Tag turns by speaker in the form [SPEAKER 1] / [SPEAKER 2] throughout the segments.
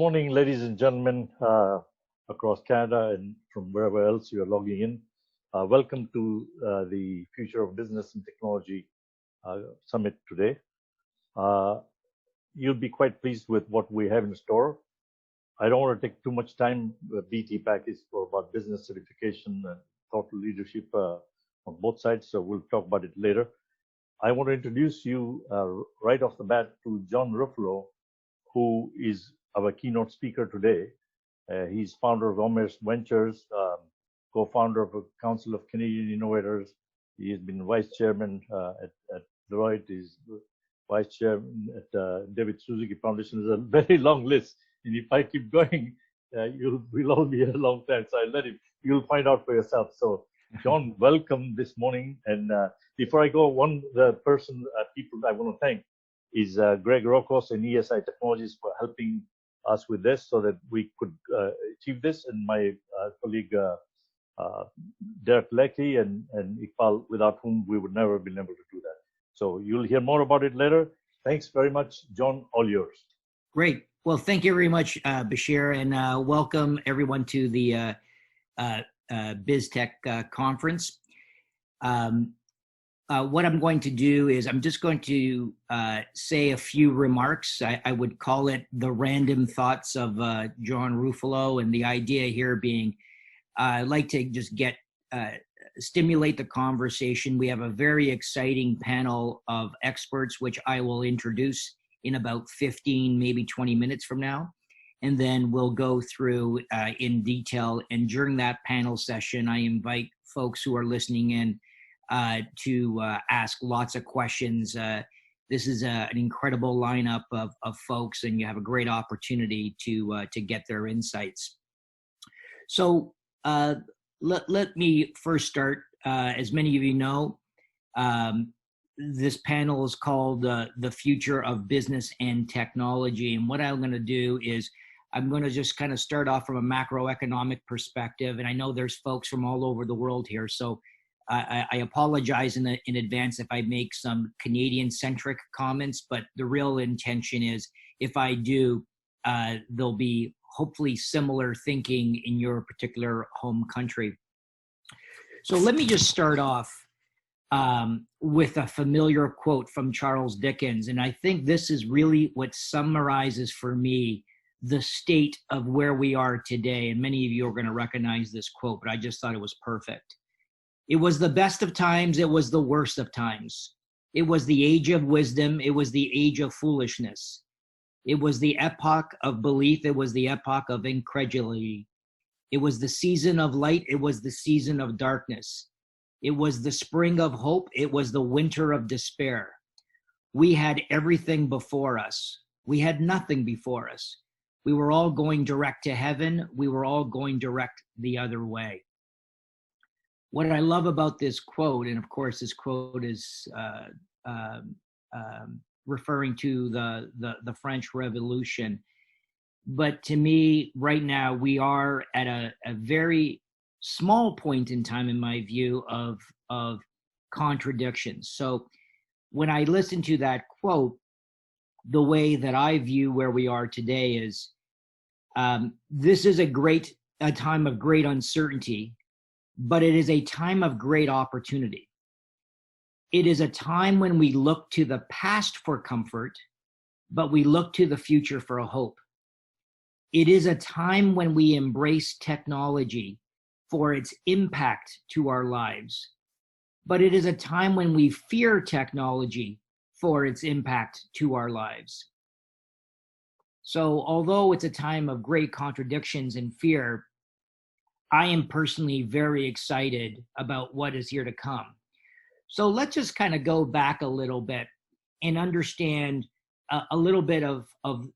[SPEAKER 1] morning, ladies and gentlemen, across Canada and from wherever else you are logging in. Welcome to the Future of Business and Technology Summit today. You'll be quite pleased with what we have in store. I don't want to take too much time. BTPAC is for about business certification and thought leadership on both sides, so we'll talk about it later. I want to introduce you right off the bat to John Ruffolo, who is our keynote speaker today. He's founder of Omers Ventures, co-founder of the Council of Canadian Innovators. He has been vice chairman at Deloitte. He's vice chairman at David Suzuki Foundation. It's a very long list, and if I keep going, we'll all be here a long time. So I'll let him. You'll find out for yourself. So, John, welcome this morning. And before I go, people I want to thank is Greg Rokos and ESI Technologies for helping us with this so that we could achieve this, and my colleague Derek Leckie and Iqbal, without whom we would never have been able to do that. So you'll hear more about it later. Thanks very much, John, all yours.
[SPEAKER 2] Great. Well, thank you very much, Bashir, and welcome everyone to the BIZTEK conference. What I'm going to do is I'm just going to say a few remarks. I would call it the random thoughts of John Ruffolo, and the idea here being I'd like to just stimulate the conversation. We have a very exciting panel of experts, which I will introduce in about 15, maybe 20 minutes from now. And then we'll go through in detail. And during that panel session, I invite folks who are listening in to ask lots of questions. This is an incredible lineup of folks, and you have a great opportunity to get their insights. So let me first start. As many of you know, this panel is called The Future of Business and Technology. And what I'm going to do is I'm going to just kind of start off from a macroeconomic perspective. And I know there's folks from all over the world here, so I apologize in advance if I make some Canadian-centric comments, but the real intention is if I do, there'll be hopefully similar thinking in your particular home country. So let me just start off with a familiar quote from Charles Dickens, and I think this is really what summarizes for me the state of where we are today, and many of you are going to recognize this quote, but I just thought it was perfect. It was the best of times, it was the worst of times. It was the age of wisdom, it was the age of foolishness. It was the epoch of belief, it was the epoch of incredulity. It was the season of light, it was the season of darkness. It was the spring of hope, it was the winter of despair. We had everything before us. We had nothing before us. We were all going direct to heaven. We were all going direct the other way. What I love about this quote, and of course this quote is referring to the French Revolution, but to me right now we are at a very small point in time, in my view, of contradictions. So when I listen to that quote, the way that I view where we are today is this is a time of great uncertainty, but it is a time of great opportunity. It is a time when we look to the past for comfort, but we look to the future for a hope. It is a time when we embrace technology for its impact to our lives, but it is a time when we fear technology for its impact to our lives. So although it's a time of great contradictions and fear, I am personally very excited about what is here to come. So let's just kind of go back a little bit and understand a little bit of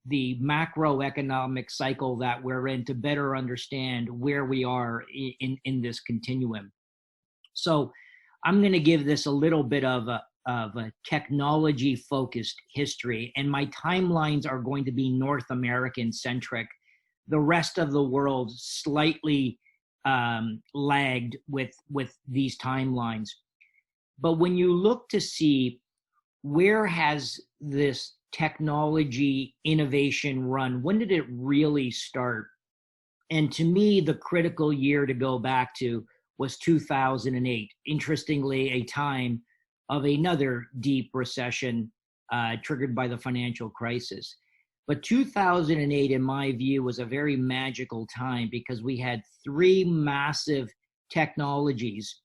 [SPEAKER 2] the macroeconomic cycle that we're in to better understand where we are in this continuum. So I'm going to give this a little bit of a technology-focused history, and my timelines are going to be North American-centric. The rest of the world slightly lagged with these timelines. But when you look to see where has this technology innovation run? When did it really start? And to me, the critical year to go back to was 2008. Interestingly, a time of another deep recession triggered by the financial crisis. But 2008, in my view, was a very magical time because we had three massive technologies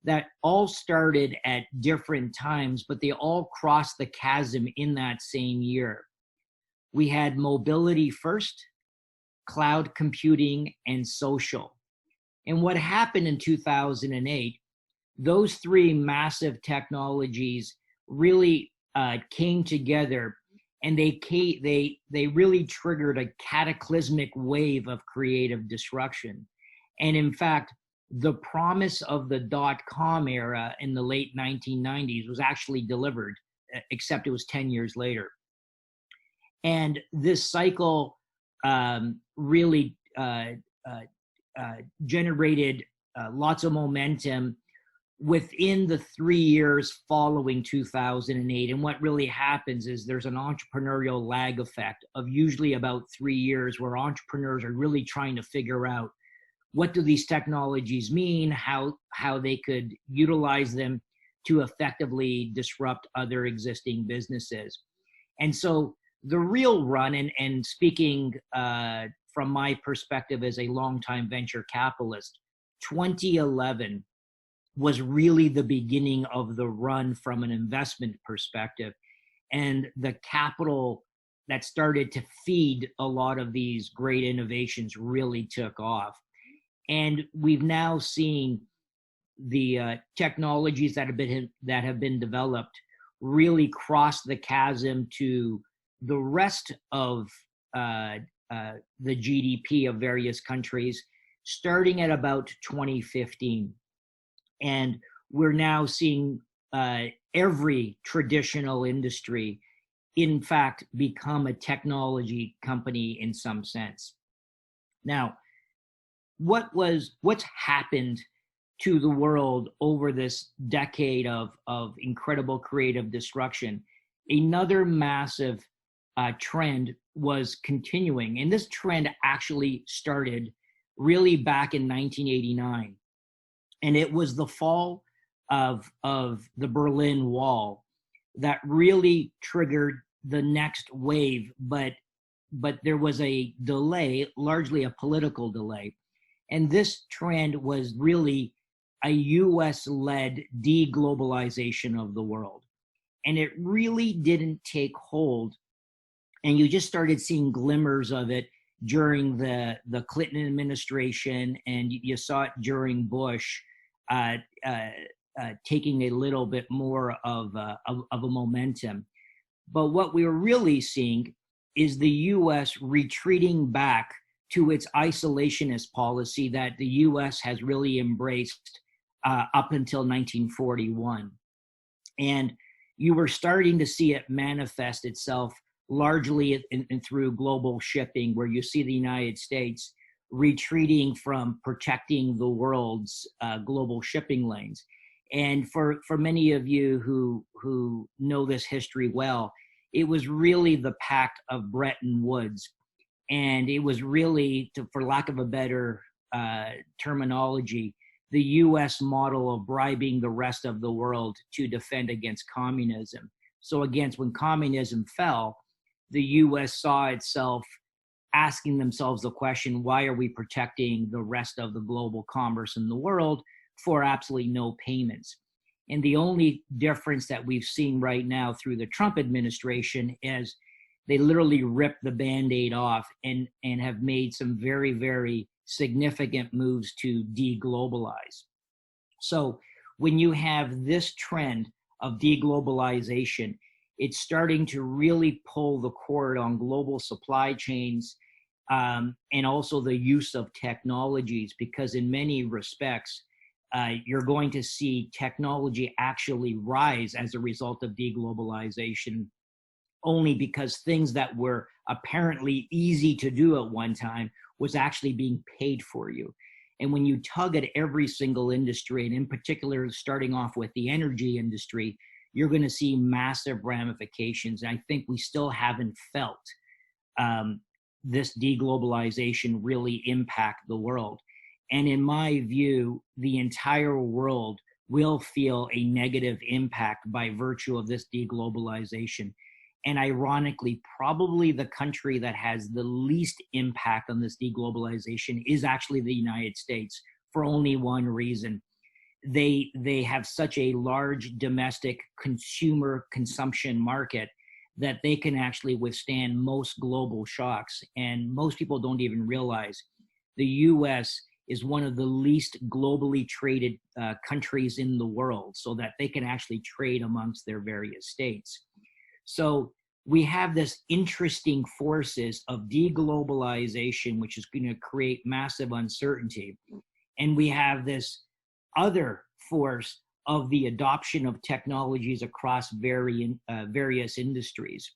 [SPEAKER 2] that all started at different times, but they all crossed the chasm in that same year. We had mobility first, cloud computing, and social. And what happened in 2008, those three massive technologies really came together, and they really triggered a cataclysmic wave of creative disruption. And in fact, the promise of the dot-com era in the late 1990s was actually delivered, except it was 10 years later. And this cycle really generated lots of momentum within the 3 years following 2008. And what really happens is there's an entrepreneurial lag effect of usually about 3 years where entrepreneurs are really trying to figure out what do these technologies mean, how they could utilize them to effectively disrupt other existing businesses. And so the real run, and speaking from my perspective as a longtime venture capitalist, 2011 was really the beginning of the run from an investment perspective. And the capital that started to feed a lot of these great innovations really took off. And we've now seen the technologies that have been developed really cross the chasm to the rest of the GDP of various countries, starting at about 2015. And we're now seeing every traditional industry, in fact, become a technology company in some sense. Now, what's happened to the world over this decade of incredible creative destruction? Another massive trend was continuing, and this trend actually started really back in 1989, and it was the fall of the Berlin Wall that really triggered the next wave, but there was a delay, largely a political delay. And this trend was really a US-led deglobalization of the world. And it really didn't take hold. And you just started seeing glimmers of it during the Clinton administration, and you saw it during Bush, taking a little bit more of a momentum. But what we were really seeing is the US retreating back to its isolationist policy that the US has really embraced up until 1941. And you were starting to see it manifest itself largely through global shipping, where you see the United States retreating from protecting the world's global shipping lanes. And for many of you who know this history well, it was really the Pact of Bretton Woods. And it was really, for lack of a better terminology, the US model of bribing the rest of the world to defend against communism. So when communism fell, the US saw itself asking themselves the question, why are we protecting the rest of the global commerce in the world for absolutely no payments? And the only difference that we've seen right now through the Trump administration is they literally ripped the Band-Aid off and have made some very, very significant moves to deglobalize. So when you have this trend of deglobalization, it's starting to really pull the cord on global supply chains and also the use of technologies, because in many respects, you're going to see technology actually rise as a result of deglobalization, only because things that were apparently easy to do at one time was actually being paid for you. And when you tug at every single industry, and in particular, starting off with the energy industry, you're going to see massive ramifications. And I think we still haven't felt this deglobalization really impact the world. And in my view, the entire world will feel a negative impact by virtue of this deglobalization. And ironically, probably the country that has the least impact on this deglobalization is actually the United States, for only one reason. They have such a large domestic consumer consumption market that they can actually withstand most global shocks. And most people don't even realize the US is one of the least globally traded countries in the world, so that they can actually trade amongst their various states. So we have this interesting forces of deglobalization, which is going to create massive uncertainty. And we have this other force of the adoption of technologies across various industries.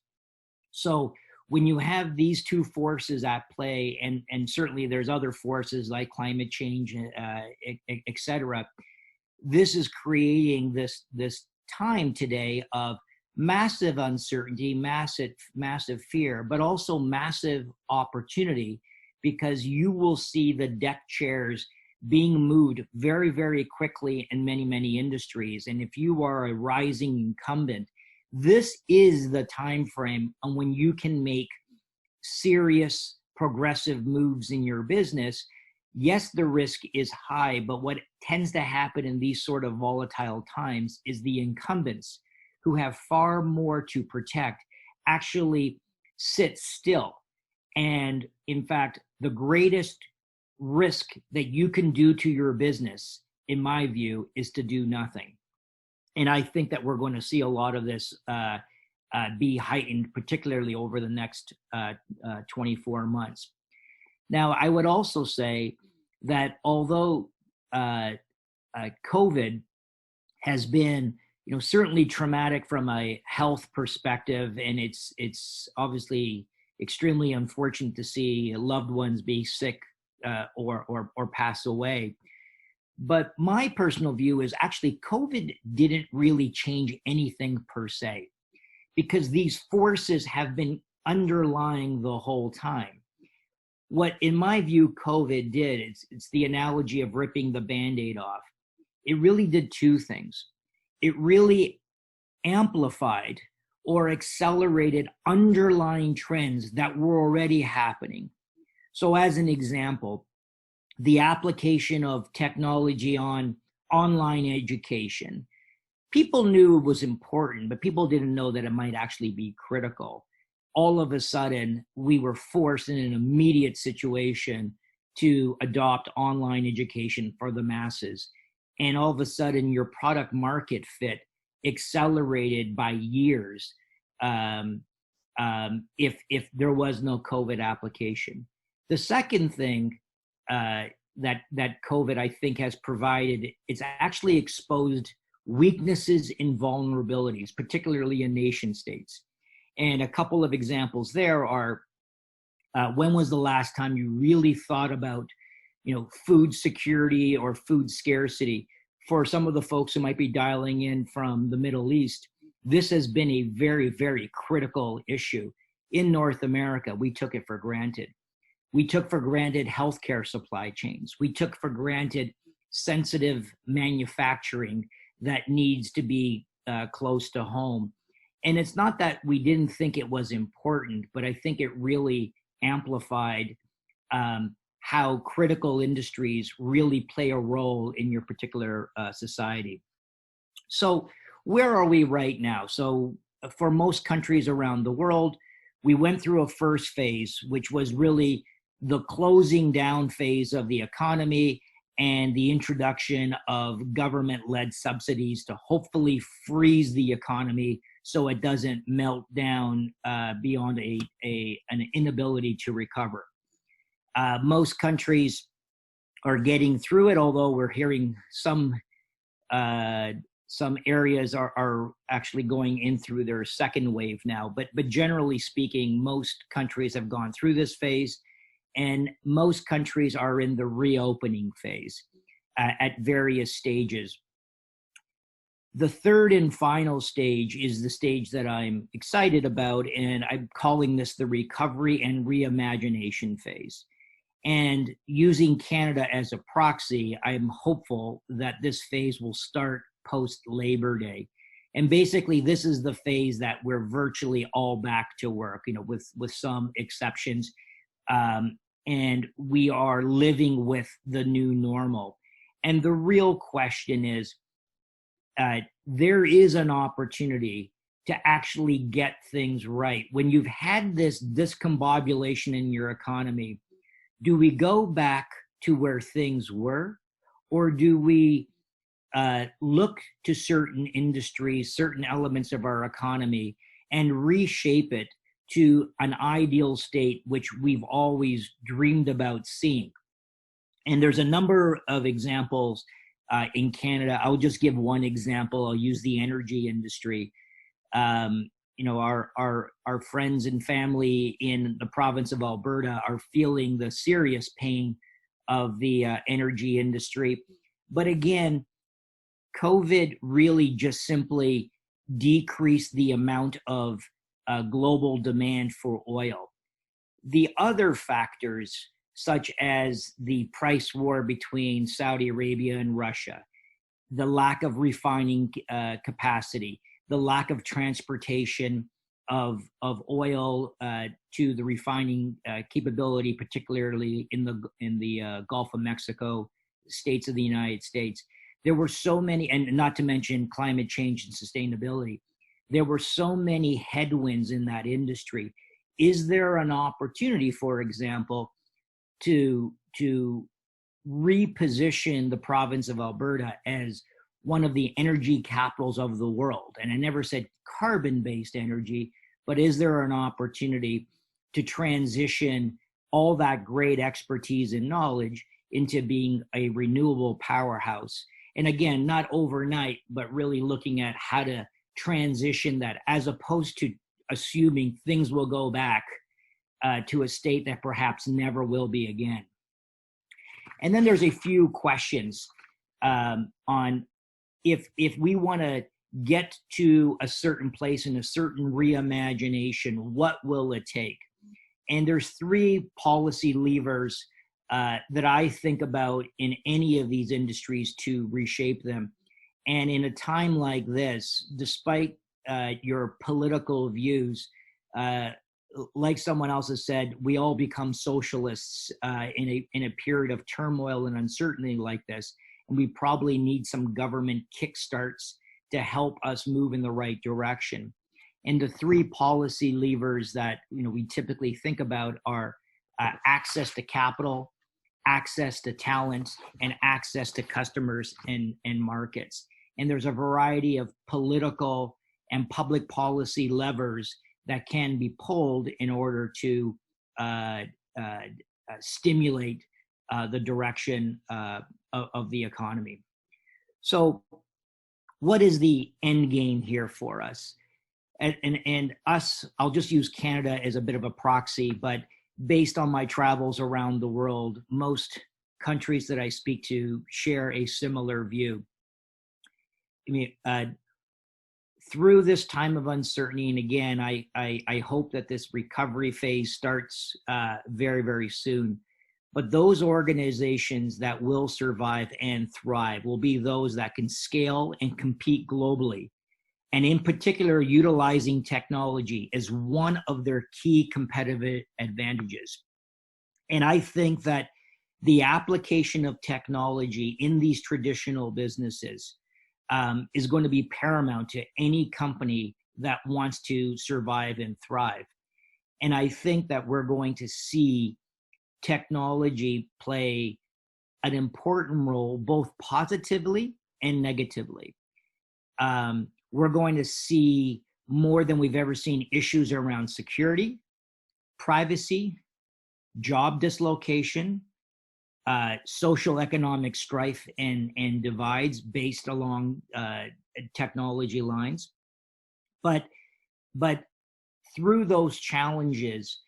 [SPEAKER 2] So when you have these two forces at play, and certainly there's other forces like climate change, et cetera, this is creating this time today of massive uncertainty, massive fear, but also massive opportunity, because you will see the deck chairs being moved very, very quickly in many, many industries. And if you are a rising incumbent, this is the time frame on when you can make serious progressive moves in your business. Yes, the risk is high, but what tends to happen in these sort of volatile times is the incumbents, who have far more to protect, actually sit still. And in fact, the greatest risk that you can do to your business, in my view, is to do nothing. And I think that we're going to see a lot of this be heightened, particularly over the next 24 months. Now, I would also say that although COVID has been, certainly traumatic from a health perspective, and it's obviously extremely unfortunate to see loved ones be sick or pass away. But my personal view is actually COVID didn't really change anything per se, because these forces have been underlying the whole time. What, in my view, COVID did, it's the analogy of ripping the Band-Aid off. It really did two things. It really amplified or accelerated underlying trends that were already happening. So as an example, the application of technology on online education. People knew it was important, but people didn't know that it might actually be critical. All of a sudden, we were forced in an immediate situation to adopt online education for the masses. And all of a sudden, your product market fit accelerated by years if there was no COVID application. The second thing that COVID, I think, has provided, it's actually exposed weaknesses and vulnerabilities, particularly in nation states. And a couple of examples there are, when was the last time you really thought about, food security or food scarcity? For some of the folks who might be dialing in from the Middle East, this has been a very, very critical issue. In North America, we took it for granted. We took for granted healthcare supply chains. We took for granted sensitive manufacturing that needs to be close to home. And it's not that we didn't think it was important, but I think it really amplified how critical industries really play a role in your particular society. So where are we right now? So for most countries around the world, we went through a first phase, which was really the closing down phase of the economy and the introduction of government-led subsidies to hopefully freeze the economy so it doesn't melt down beyond an inability to recover. Most countries are getting through it, although we're hearing some areas are actually going in through their second wave now. But generally speaking, most countries have gone through this phase, and most countries are in the reopening phase at various stages. The third and final stage is the stage that I'm excited about, and I'm calling this the recovery and reimagination phase. And using Canada as a proxy, I'm hopeful that this phase will start post Labor Day. And basically, this is the phase that we're virtually all back to work, with some exceptions. And we are living with the new normal. And the real question is, there is an opportunity to actually get things right. When you've had this discombobulation in your economy, do we go back to where things were, or do we look to certain industries, certain elements of our economy, and reshape it to an ideal state which we've always dreamed about seeing? And there's a number of examples in Canada. I'll just give one example. I'll use the energy industry. Our friends and family in the province of Alberta are feeling the serious pain of the energy industry. But again, COVID really just simply decreased the amount of global demand for oil. The other factors, such as the price war between Saudi Arabia and Russia, the lack of refining capacity, the lack of transportation of oil to the refining capability, particularly in the Gulf of Mexico, states of the United States. There were so many, and not to mention climate change and sustainability. There were so many headwinds in that industry. Is there an opportunity, for example, to reposition the province of Alberta as one of the energy capitals of the world? And I never said carbon-based energy, but is there an opportunity to transition all that great expertise and knowledge into being a renewable powerhouse? And again, not overnight, but really looking at how to transition that, as opposed to assuming things will go back to a state that perhaps never will be again. And then there's a few questions on if we want to get to a certain place in a certain reimagination, what will it take? And there's three policy levers that I think about in any of these industries to reshape them. And in a time like this, despite your political views, like someone else has said, we all become socialists in a period of turmoil and uncertainty like this. And we probably need some government kickstarts to help us move in the right direction. And the three policy levers that we typically think about are access to capital, access to talent, and access to customers and markets. And there's a variety of political and public policy levers that can be pulled in order to stimulate the direction of the economy. So what is the end game here for us? And us, I'll just use Canada as a bit of a proxy, but based on my travels around the world, most countries that I speak to share a similar view. I mean, through this time of uncertainty, and again, I hope that this recovery phase starts very, very soon. But those organizations that will survive and thrive will be those that can scale and compete globally. And in particular, utilizing technology as one of their key competitive advantages. And I think that the application of technology in these traditional businesses is going to be paramount to any company that wants to survive and thrive. And I think that we're going to see technology play an important role, both positively and negatively. We're going to see more than we've ever seen issues around security, privacy, job dislocation, social economic strife and divides based along technology lines. But through those challenges,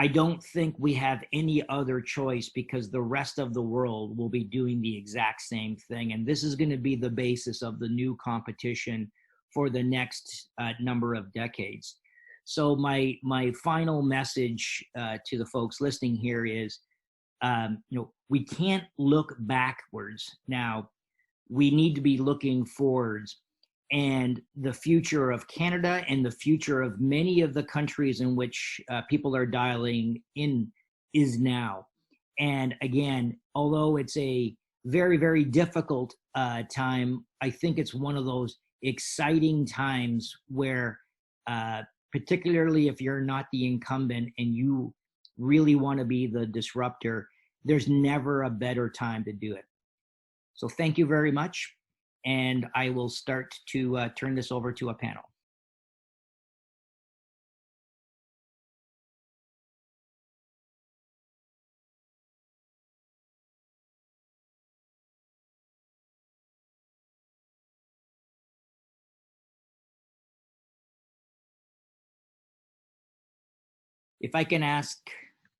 [SPEAKER 2] I don't think we have any other choice because the rest of the world will be doing the exact same thing. And this is going to be the basis of the new competition for the next number of decades. So my final message to the folks listening here is, we can't look backwards now. We need to be looking forwards. And the future of Canada and the future of many of the countries in which people are dialing in is now. And again, although it's a very, very difficult time, I think it's one of those exciting times where, particularly if you're not the incumbent and you really want to be the disruptor, there's never a better time to do it. So thank you very much. And I will start to turn this over to a panel. If I can ask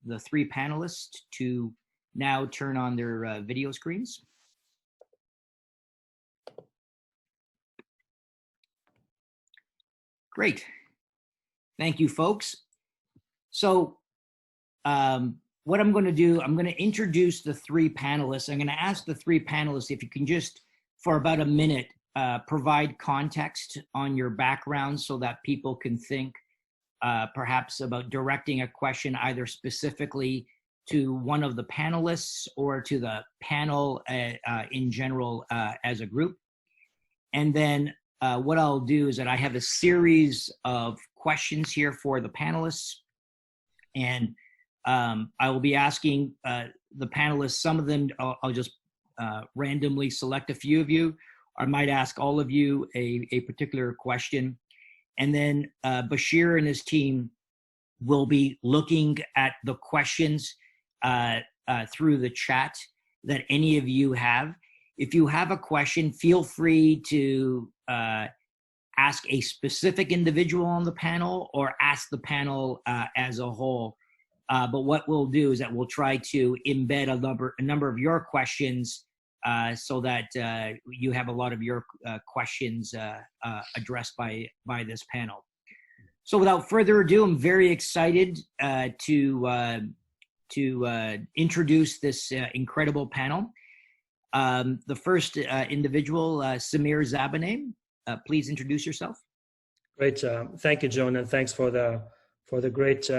[SPEAKER 2] the three panelists to now turn on their video screens. Great. Thank you, folks. So what I'm going to do, I'm going to introduce the three panelists. I'm going to ask the three panelists if you can just, for about a minute, provide context on your background so that people can think perhaps about directing a question either specifically to one of the panelists or to the panel in general as a group. And then what I'll do is that I have a series of questions here for the panelists. And I will be asking the panelists, some of them, I'll just randomly select a few of you. I might ask all of you a particular question. And then Bashir and his team will be looking at the questions through the chat that any of you have. If you have a question, feel free to ask a specific individual on the panel or ask the panel as a whole. But what we'll do is that we'll try to embed a number of your questions so that you have a lot of your questions addressed by this panel. So without further ado, I'm very excited to introduce this incredible panel. The first individual, Samir Zabaneh, please introduce yourself.
[SPEAKER 3] Great, thank you, John, and thanks for the great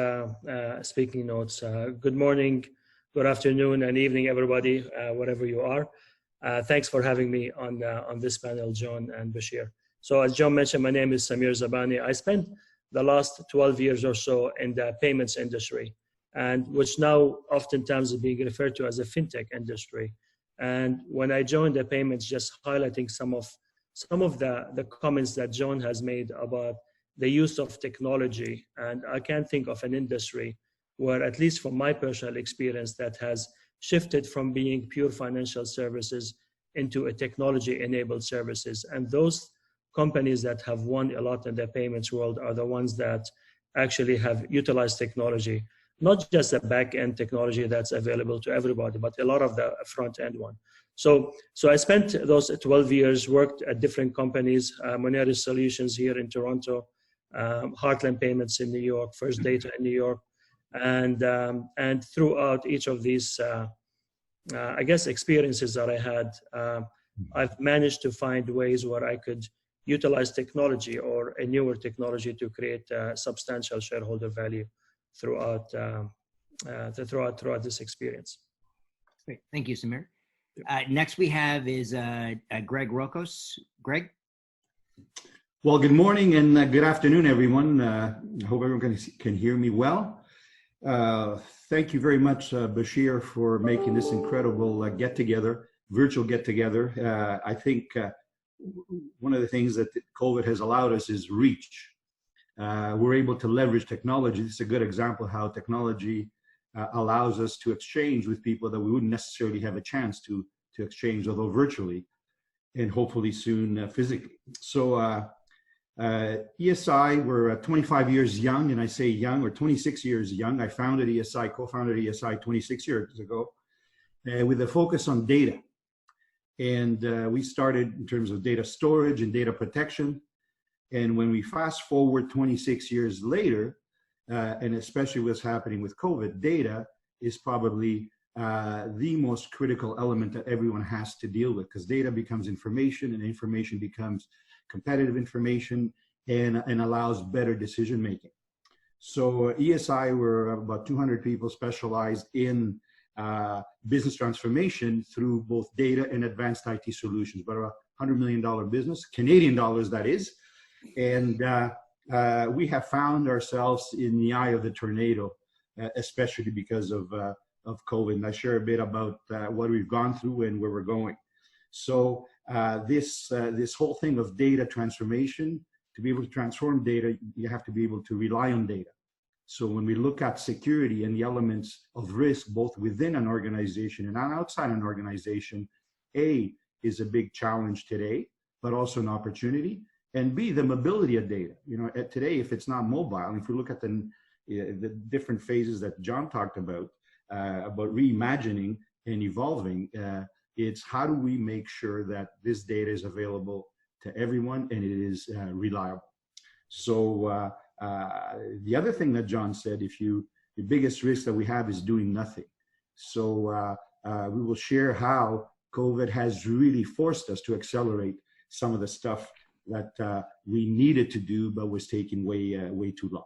[SPEAKER 3] speaking notes. Good morning, good afternoon, and evening, everybody, wherever you are. Thanks for having me on this panel, John and Bashir. So as John mentioned, my name is Samir Zabaneh. I spent the last 12 years or so in the payments industry, and which now oftentimes is being referred to as a fintech industry. And when I joined the payments, just highlighting some of the comments that John has made about the use of technology. And I can't think of an industry where, at least from my personal experience, that has shifted from being pure financial services into a technology-enabled services. And those companies that have won a lot in the payments world are the ones that actually have utilized technology, not just the back-end technology that's available to everybody, but a lot of the front-end one. So I spent those 12 years, worked at different companies, Monero Solutions here in Toronto, Heartland Payments in New York, First Data in New York, and throughout each of these, I guess, experiences that I had, I've managed to find ways where I could utilize technology or a newer technology to create substantial shareholder value throughout this experience.
[SPEAKER 2] Great, thank you, Samir. Next we have is Greg Rokos. Greg?
[SPEAKER 4] Well, good morning and good afternoon, everyone. I hope everyone can hear me well. Thank you very much, Bashir, for making this incredible get-together, virtual get-together. I think one of the things that COVID has allowed us is reach. We're able to leverage technology. This is a good example of how technology allows us to exchange with people that we wouldn't necessarily have a chance to exchange, although virtually, and hopefully soon physically. So ESI, we're 25 years young, and I say young, or 26 years young. I founded ESI, co-founded ESI 26 years ago, with a focus on data. And we started in terms of data storage and data protection. And when we fast forward 26 years later, and especially what's happening with COVID, data is probably the most critical element that everyone has to deal with, because data becomes information, and information becomes competitive information, and allows better decision making. So ESI, we're about 200 people specialized in business transformation through both data and advanced IT solutions, but a $100 million business, Canadian dollars that is. And we have found ourselves in the eye of the tornado, especially because of COVID. And I share a bit about what we've gone through and where we're going. So this whole thing of data transformation, to be able to transform data, you have to be able to rely on data. So when we look at security and the elements of risk, both within an organization and outside an organization, A, is a big challenge today, but also an opportunity. And B, the mobility of data. You know, today, if it's not mobile, if we look at the different phases that John talked about reimagining and evolving, it's how do we make sure that this data is available to everyone and it is reliable. So the other thing that John said, the biggest risk that we have is doing nothing. So we will share how COVID has really forced us to accelerate some of the stuff that we needed to do, but was taking way too long.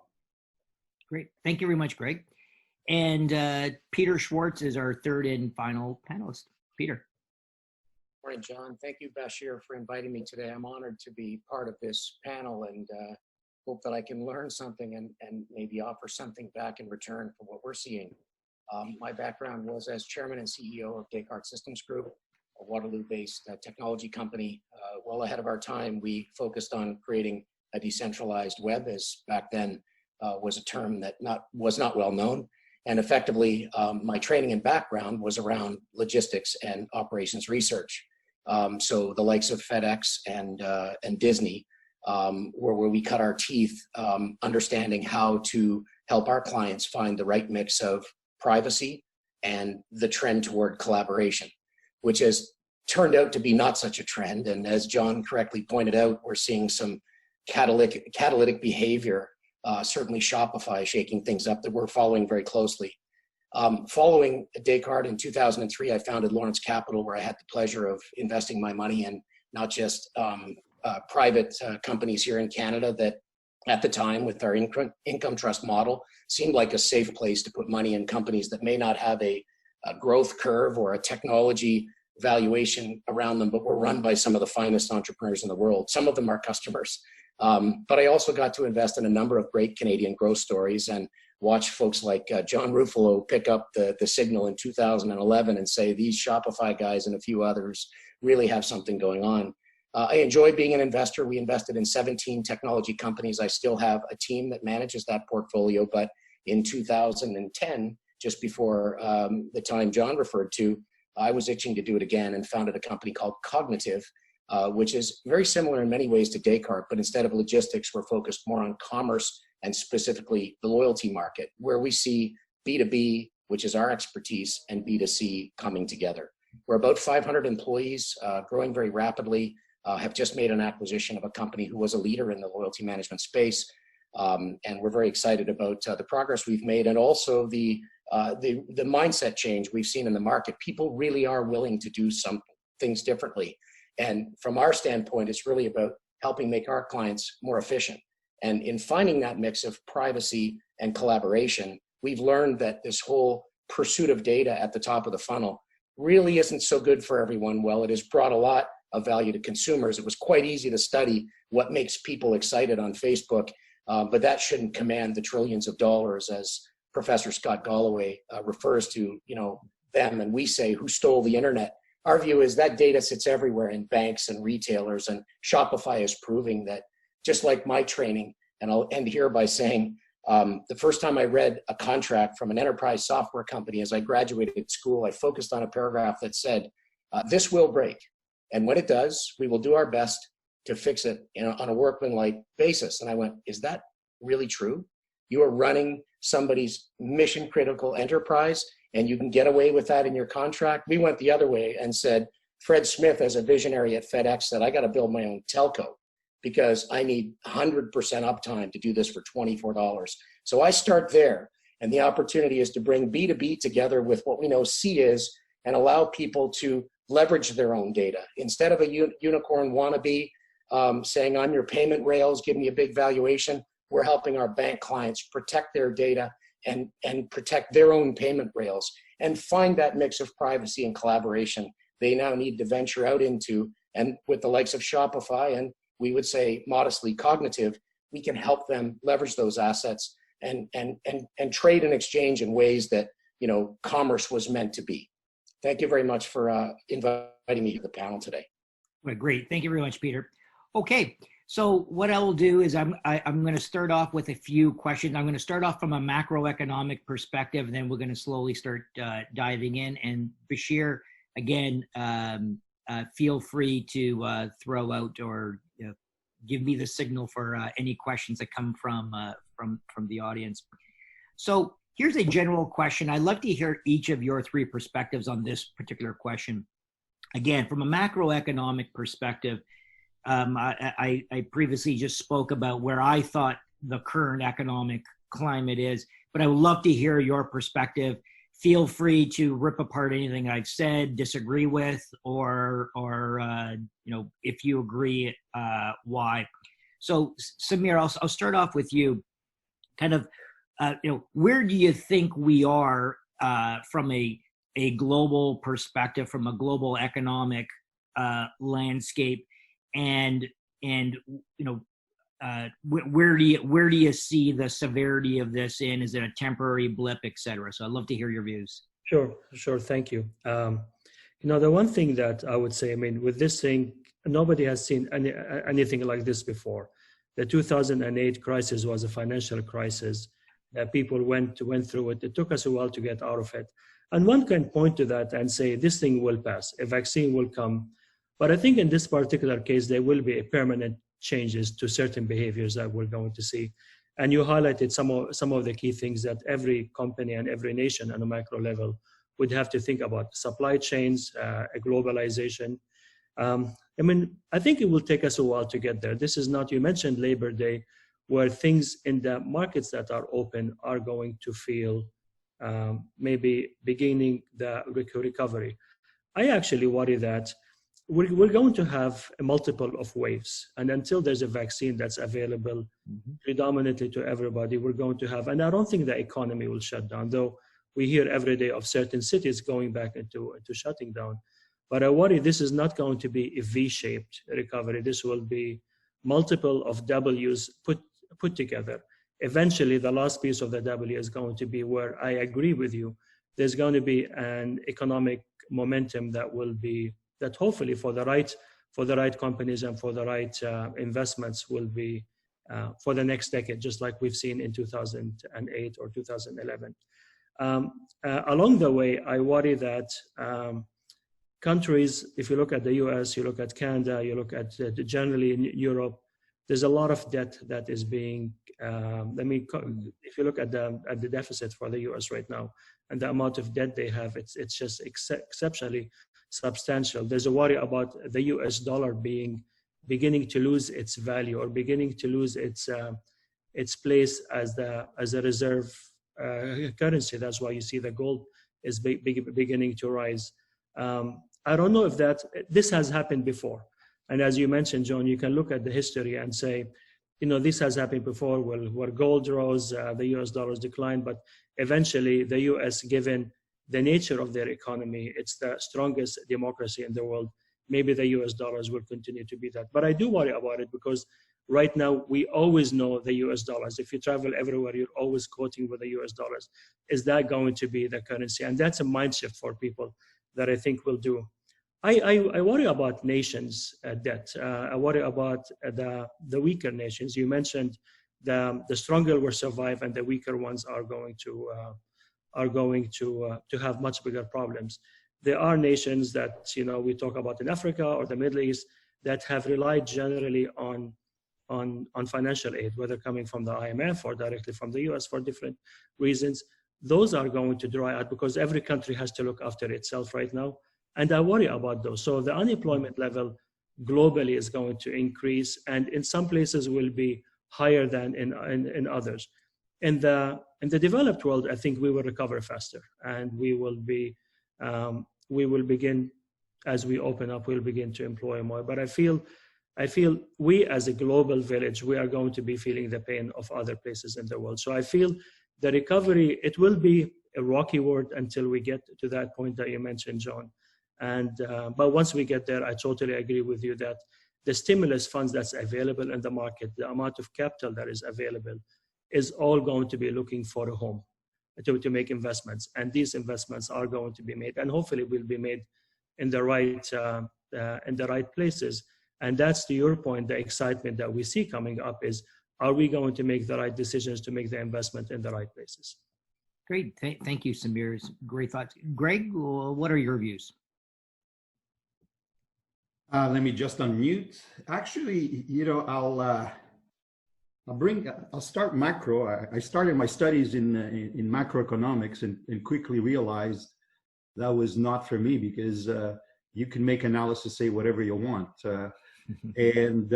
[SPEAKER 2] Great. Thank you very much, Greg. And Peter Schwartz is our third and final panelist. Peter.
[SPEAKER 5] Morning, John. Thank you, Bashir, for inviting me today. I'm honored to be part of this panel and hope that I can learn something and maybe offer something back in return for what we're seeing. My background was as chairman and CEO of Descartes Systems Group, a Waterloo-based technology company. Well ahead of our time, we focused on creating a decentralized web, as back then was a term that was not well known. And effectively, my training and background was around logistics and operations research. So the likes of FedEx and Disney were where we cut our teeth, understanding how to help our clients find the right mix of privacy and the trend toward collaboration, which has turned out to be not such a trend. And as John correctly pointed out, we're seeing some catalytic behavior, certainly Shopify shaking things up, that we're following very closely. Following Descartes in 2003, I founded Lawrence Capital, where I had the pleasure of investing my money in not just private companies here in Canada that at the time, with our income trust model, seemed like a safe place to put money in companies that may not have a growth curve or a technology valuation around them, but were run by some of the finest entrepreneurs in the world. Some of them are customers. But I also got to invest in a number of great Canadian growth stories and watch folks like John Ruffolo pick up the signal in 2011 and say, these Shopify guys and a few others really have something going on. I enjoy being an investor. We invested in 17 technology companies. I still have a team that manages that portfolio, but in 2010, just before the time John referred to, I was itching to do it again and founded a company called Kognitiv, which is very similar in many ways to Descartes, but instead of logistics, we're focused more on commerce and specifically the loyalty market, where we see B2B, which is our expertise, and B2C coming together. We're about 500 employees, growing very rapidly, have just made an acquisition of a company who was a leader in the loyalty management space. And we're very excited about the progress we've made, and also the mindset change we've seen in the market. People really are willing to do some things differently. And from our standpoint, it's really about helping make our clients more efficient. And in finding that mix of privacy and collaboration, we've learned that this whole pursuit of data at the top of the funnel really isn't so good for everyone. Well, it has brought a lot of value to consumers. It was quite easy to study what makes people excited on Facebook, but that shouldn't command the trillions of dollars, as Professor Scott Galloway refers to, them, and we say, who stole the internet? Our view is that data sits everywhere in banks and retailers, and Shopify is proving that, just like my training. And I'll end here by saying, the first time I read a contract from an enterprise software company as I graduated school, I focused on a paragraph that said, this will break. And when it does, we will do our best to fix it, you know, on a workmanlike basis. And I went, is that really true? You are running somebody's mission critical enterprise and you can get away with that in your contract? We went the other way and said, Fred Smith, as a visionary at FedEx, said, I got to build my own telco because I need 100% uptime to do this for $24. So I start there. And the opportunity is to bring B2B together with what we know C is and allow people to leverage their own data. Instead of a unicorn wannabe saying, I'm your payment rails, give me a big valuation, we're helping our bank clients protect their data and protect their own payment rails and find that mix of privacy and collaboration they now need to venture out into. And with the likes of Shopify and we would say modestly Kognitiv, we can help them leverage those assets and trade and exchange in ways that, you know, commerce was meant to be. Thank you very much for inviting me to the panel today.
[SPEAKER 2] Well, great. Thank you very much, Peter. Okay. So what I will do is I'm going to start off with a few questions. I'm going to start off from a macroeconomic perspective, and then we're going to slowly start diving in. And Bashir, again, feel free to throw out or give me the signal for any questions that come from the audience. So here's a general question. I'd love to hear each of your three perspectives on this particular question. Again, from a macroeconomic perspective, I previously just spoke about where I thought the current economic climate is, but I would love to hear your perspective. Feel free to rip apart anything I've said, disagree with, or you know, if you agree, why. So Samir, I'll start off with you. Kind of, you know, where do you think we are from a global perspective, from a global economic landscape? And you know, where do you see the severity of this in? Is it a temporary blip, et cetera? So I'd love to hear your views.
[SPEAKER 3] Sure. Thank you. You know, the one thing that I would say, I mean, with this thing, nobody has seen anything like this before. The 2008 crisis was a financial crisis that people went through it. It took us a while to get out of it. And one can point to that and say, this thing will pass. A vaccine will come. But I think in this particular case, there will be a permanent changes to certain behaviors that we're going to see. And you highlighted some of the key things that every company and every nation on a macro level would have to think about: supply chains, a globalization. I mean, I think it will take us a while to get there. This is not, you mentioned Labor Day, where things in the markets that are open are going to feel maybe beginning the recovery. I actually worry that we're going to have a multiple of waves. And until there's a vaccine that's available predominantly to everybody, we're going to have, and I don't think the economy will shut down, though we hear every day of certain cities going back into shutting down. But I worry this is not going to be a V-shaped recovery. This will be multiple of W's put together. Eventually, the last piece of the W is going to be where I agree with you. There's going to be an economic momentum that will be, that hopefully for the right companies and for the right investments will be for the next decade, just like we've seen in 2008 or 2011. Along the way, I worry that countries, if you look at the US, you look at Canada, you look at generally in Europe, there's a lot of debt that is being, if you look at the deficit for the US right now and the amount of debt they have, it's just exceptionally substantial. There's a worry about the US dollar beginning to lose its value or beginning to lose its place as a reserve currency. That's why you see the gold is beginning to rise. I don't know if this has happened before. And as you mentioned, John, you can look at the history and say, you know, this has happened before where gold rose, the US dollars declined, but eventually the US, given the nature of their economy, it's the strongest democracy in the world. Maybe the US dollars will continue to be that. But I do worry about it because right now we always know the US dollars. If you travel everywhere, you're always quoting with the US dollars. Is that going to be the currency? And that's a mind shift for people that I think will do. I worry about nations' debt. I worry about the weaker nations. You mentioned the stronger will survive and the weaker ones are going to have much bigger problems. There are nations that, you know, we talk about in Africa or the Middle East that have relied generally on financial aid, whether coming from the IMF or directly from the US for different reasons. Those are going to dry out because every country has to look after itself right now. And I worry about those. So the unemployment level globally is going to increase, and in some places will be higher than in others. In the developed world, I think we will recover faster, and we will begin, as we open up, we'll begin to employ more. But I feel we as a global village, we are going to be feeling the pain of other places in the world. So I feel the recovery, it will be a rocky road until we get to that point that you mentioned, John. But once we get there, I totally agree with you that the stimulus funds that's available in the market, the amount of capital that is available, is all going to be looking for a home to make investments. And these investments are going to be made, and hopefully will be made in the right places. And that's, to your point, the excitement that we see coming up is, are we going to make the right decisions to make the investment in the right places?
[SPEAKER 2] Great. Thank you, Samir. Great thoughts. Greg, what are your views?
[SPEAKER 4] Let me just unmute. Actually, I'll start macro. I started my studies in macroeconomics and quickly realized that was not for me, because you can make analysis, say whatever you want. And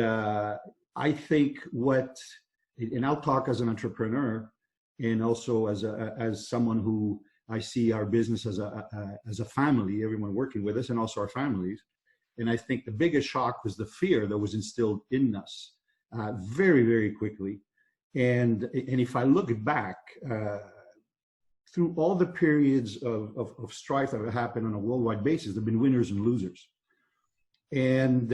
[SPEAKER 4] I think and I'll talk as an entrepreneur and also as someone who I see our business as a family, everyone working with us, and also our families. And I think the biggest shock was the fear that was instilled in us very, very quickly. And if I look back through all the periods of strife that have happened on a worldwide basis, there have been winners and losers. And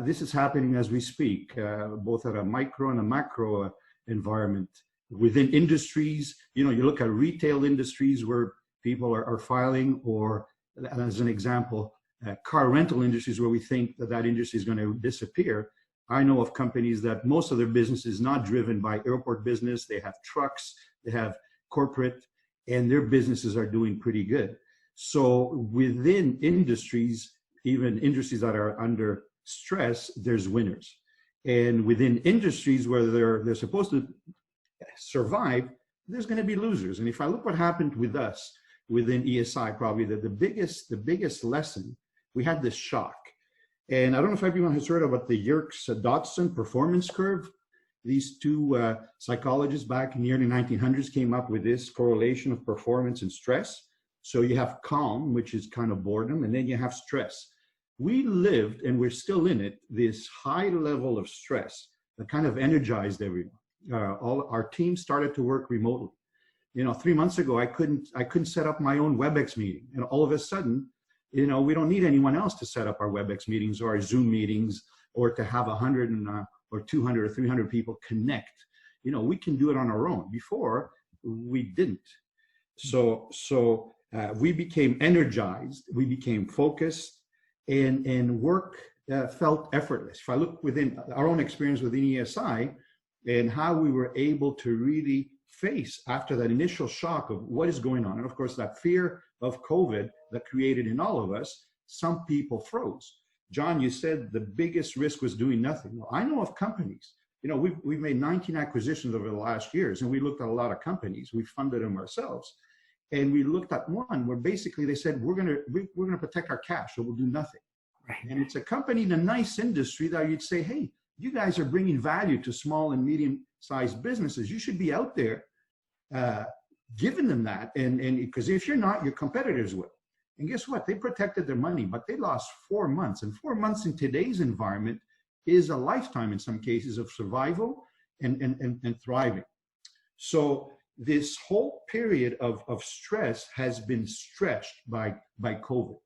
[SPEAKER 4] this is happening as we speak, both at a micro and a macro environment. Within industries, you look at retail industries where people are filing, or as an example, car rental industries where we think that industry is going to disappear. I know of companies that most of their business is not driven by airport business. They have trucks, they have corporate, and their businesses are doing pretty good. So within industries, even industries that are under stress, there's winners. And within industries where they're supposed to survive, there's going to be losers. And if I look what happened with us within ESI, probably the biggest lesson, we had this shock. And I don't know if everyone has heard about the Yerkes-Dodson performance curve. These two psychologists back in the early 1900s came up with this correlation of performance and stress. So you have calm, which is kind of boredom, and then you have stress. We lived, and we're still in it, this high level of stress that kind of energized everyone. All our team started to work remotely. 3 months ago, I couldn't set up my own WebEx meeting, and all of a sudden, we don't need anyone else to set up our WebEx meetings or our Zoom meetings, or to have 100 or 200 or 300 people connect. We can do it on our own. Before, we didn't. So we became energized, we became focused, and work felt effortless. If I look within our own experience within ESI and how we were able to really face after that initial shock of what is going on, and of course that fear of COVID that created in all of us, some people froze. John, you said the biggest risk was doing nothing. Well, I know of companies, we've made 19 acquisitions over the last years, and we looked at a lot of companies. We funded them ourselves. And we looked at one where basically they said, we're gonna protect our cash, so we'll do nothing. Right. And it's a company in a nice industry that you'd say, hey, you guys are bringing value to small and medium-sized businesses. You should be out there giving them that. And because if you're not, your competitors will. And guess what? They protected their money, but they lost 4 months. And 4 months in today's environment is a lifetime in some cases of survival and thriving. So this whole period of stress has been stretched by COVID.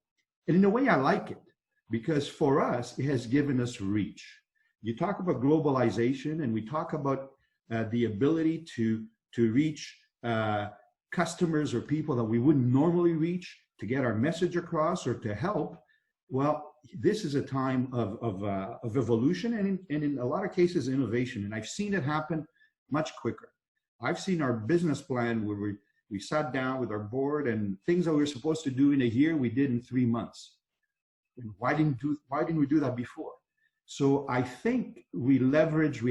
[SPEAKER 4] And in a way, I like it, because for us, it has given us reach. You talk about globalization, and we talk about the ability to reach customers or people that we wouldn't normally reach, to get our message across or to help. Well, this is a time of evolution and in a lot of cases, innovation. And I've seen it happen much quicker. I've seen our business plan where we sat down with our board, and things that we were supposed to do in a year, we did in 3 months. And why didn't we do that before? So I think we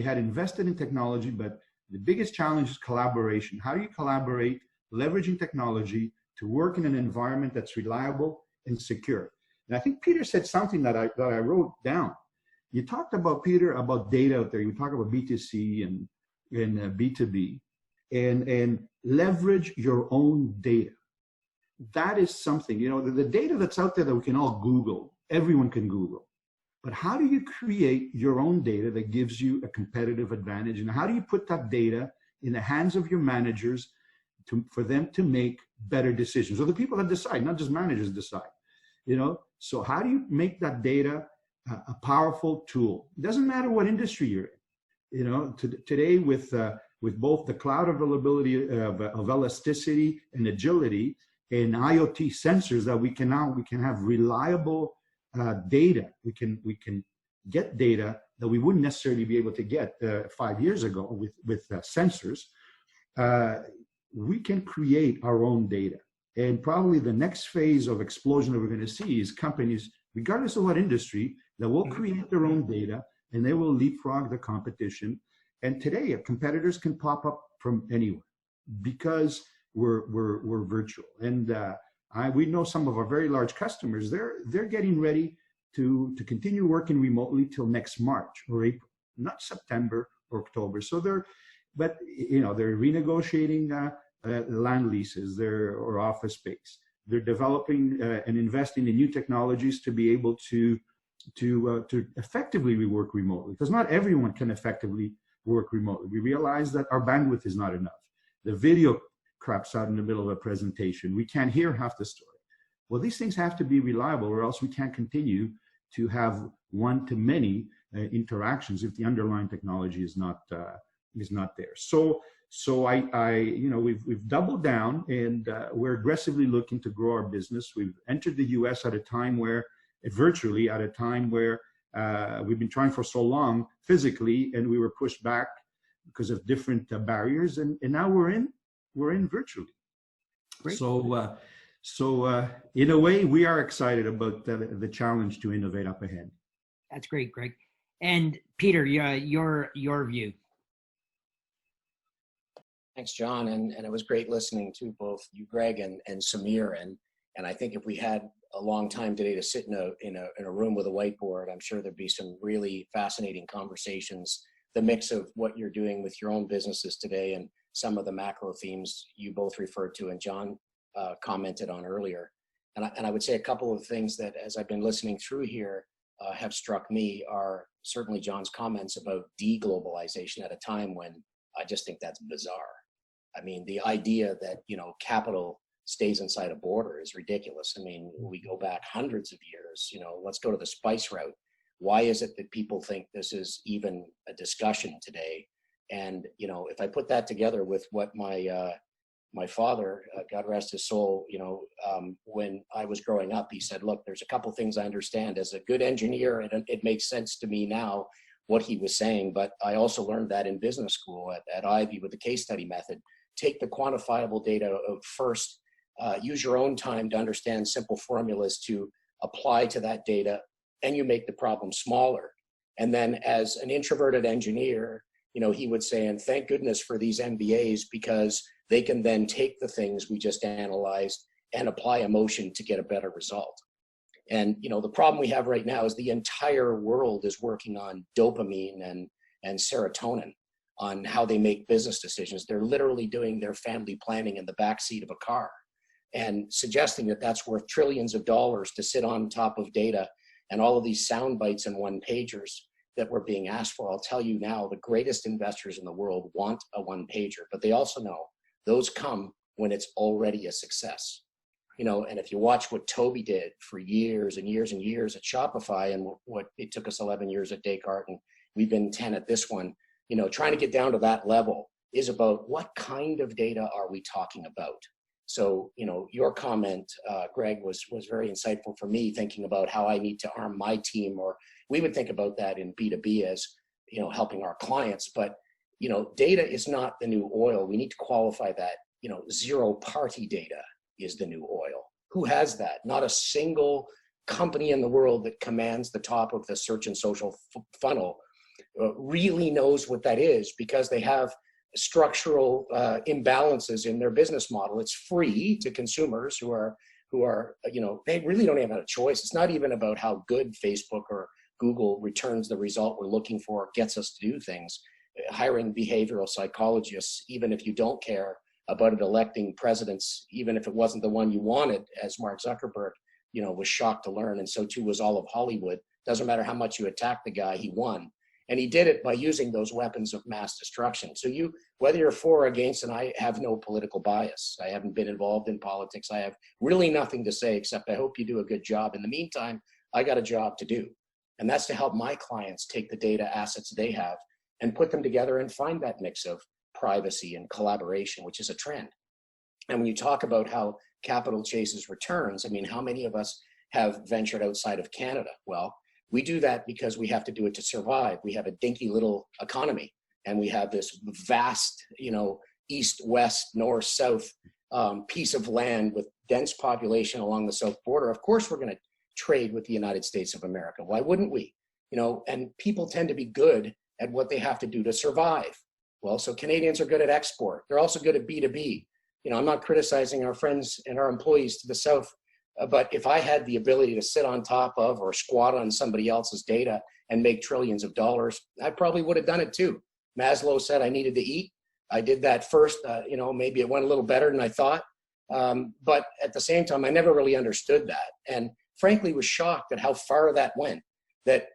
[SPEAKER 4] had invested in technology, but the biggest challenge is collaboration. How do you collaborate, leveraging technology to work in an environment that's reliable and secure? And I think Peter said something that I wrote down. You talked about, Peter, about data out there. You talk about B2C and B2B, and leverage your own data. That is something, the data that's out there that we can all Google, everyone can Google. But how do you create your own data that gives you a competitive advantage? And how do you put that data in the hands of your managers for them to make better decisions? Or the people that decide, not just managers decide, So how do you make that data a powerful tool? It doesn't matter what industry you're in. Today with both the cloud availability of elasticity and agility and IoT sensors that we can have reliable data. We can get data that we wouldn't necessarily be able to get 5 years ago with sensors. We can create our own data. And probably the next phase of explosion that we're going to see is companies, regardless of what industry, that will create their own data and they will leapfrog the competition. And today, competitors can pop up from anywhere because we're virtual. And we know some of our very large customers, they're getting ready to continue working remotely till next March or April, not September or October. So they're renegotiating land leases or office space. They're developing and investing in new technologies to be able to effectively work remotely, because not everyone can effectively work remotely. We realize that our bandwidth is not enough. The video craps out in the middle of a presentation. We can't hear half the story. Well, these things have to be reliable, or else we can't continue to have one-to-many interactions if the underlying technology is not there. So we've doubled down, and we're aggressively looking to grow our business. We've entered the U.S. virtually at a time where we've been trying for so long physically, and we were pushed back because of different barriers, and now we're in virtually. Great. So in a way, we are excited about the challenge to innovate up ahead.
[SPEAKER 2] That's great, Greg. And Peter, your view.
[SPEAKER 5] Thanks, John. And it was great listening to both you, Greg, and Samir. And I think if we had a long time today to sit in a room with a whiteboard, I'm sure there'd be some really fascinating conversations. The mix of what you're doing with your own businesses today and some of the macro themes you both referred to and John commented on earlier. And I would say a couple of things that, as I've been listening through here, have struck me are certainly John's comments about deglobalization at a time when I just think that's bizarre. I mean, the idea that, capital stays inside a border is ridiculous. I mean, we go back hundreds of years, let's go to the spice route. Why is it that people think this is even a discussion today? And, if I put that together with what my father, God rest his soul, when I was growing up, he said, look, there's a couple things I understand. As a good engineer, it makes sense to me now what he was saying, but I also learned that in business school at Ivy with the case study method. Take the quantifiable data of first, use your own time to understand simple formulas to apply to that data, and you make the problem smaller. And then as an introverted engineer, he would say, and thank goodness for these MBAs, because they can then take the things we just analyzed and apply emotion to get a better result. And, the problem we have right now is the entire world is working on dopamine and serotonin on how they make business decisions. They're literally doing their family planning in the backseat of a car and suggesting that that's worth trillions of dollars to sit on top of data and all of these sound bites and one-pagers that we're being asked for. I'll tell you now, the greatest investors in the world want a one-pager, but they also know those come when it's already a success. And if you watch what Toby did for years and years and years at Shopify, and what it took us 11 years at Descartes, and we've been 10 at this one, trying to get down to that level is about what kind of data are we talking about? So, your comment, Greg, was very insightful for me, thinking about how I need to arm my team, or we would think about that in B2B as, helping our clients. But, data is not the new oil. We need to qualify that, zero party data is the new oil. Who has that? Not a single company in the world that commands the top of the search and social funnel really knows what that is, because they have structural imbalances in their business model. It's free to consumers who are, they really don't have a choice. It's not even about how good Facebook or Google returns the result we're looking for, gets us to do things. Hiring behavioral psychologists, even if you don't care about it, electing presidents, even if it wasn't the one you wanted, as Mark Zuckerberg, was shocked to learn, and so too was all of Hollywood. Doesn't matter how much you attack the guy, he won. And he did it by using those weapons of mass destruction. So whether you're for or against, and I have no political bias, I haven't been involved in politics, I have really nothing to say except I hope you do a good job. In the meantime, I got a job to do. And that's to help my clients take the data assets they have and put them together and find that mix of privacy and collaboration, which is a trend. And when you talk about how capital chases returns, I mean, how many of us have ventured outside of Canada? Well, we do that because we have to do it to survive. We have a dinky little economy, and we have this vast, east, west, north, south piece of land with dense population along the south border. Of course, we're going to trade with the United States of America. Why wouldn't we? And people tend to be good at what they have to do to survive. Well, so Canadians are good at export. They're also good at B2B. I'm not criticizing our friends and our employees to the south, but if I had the ability to sit on top of or squat on somebody else's data and make trillions of dollars, I probably would have done it too. Maslow said I needed to eat. I did that first. Maybe it went a little better than I thought. But at the same time, I never really understood that. And frankly, was shocked at how far that went, that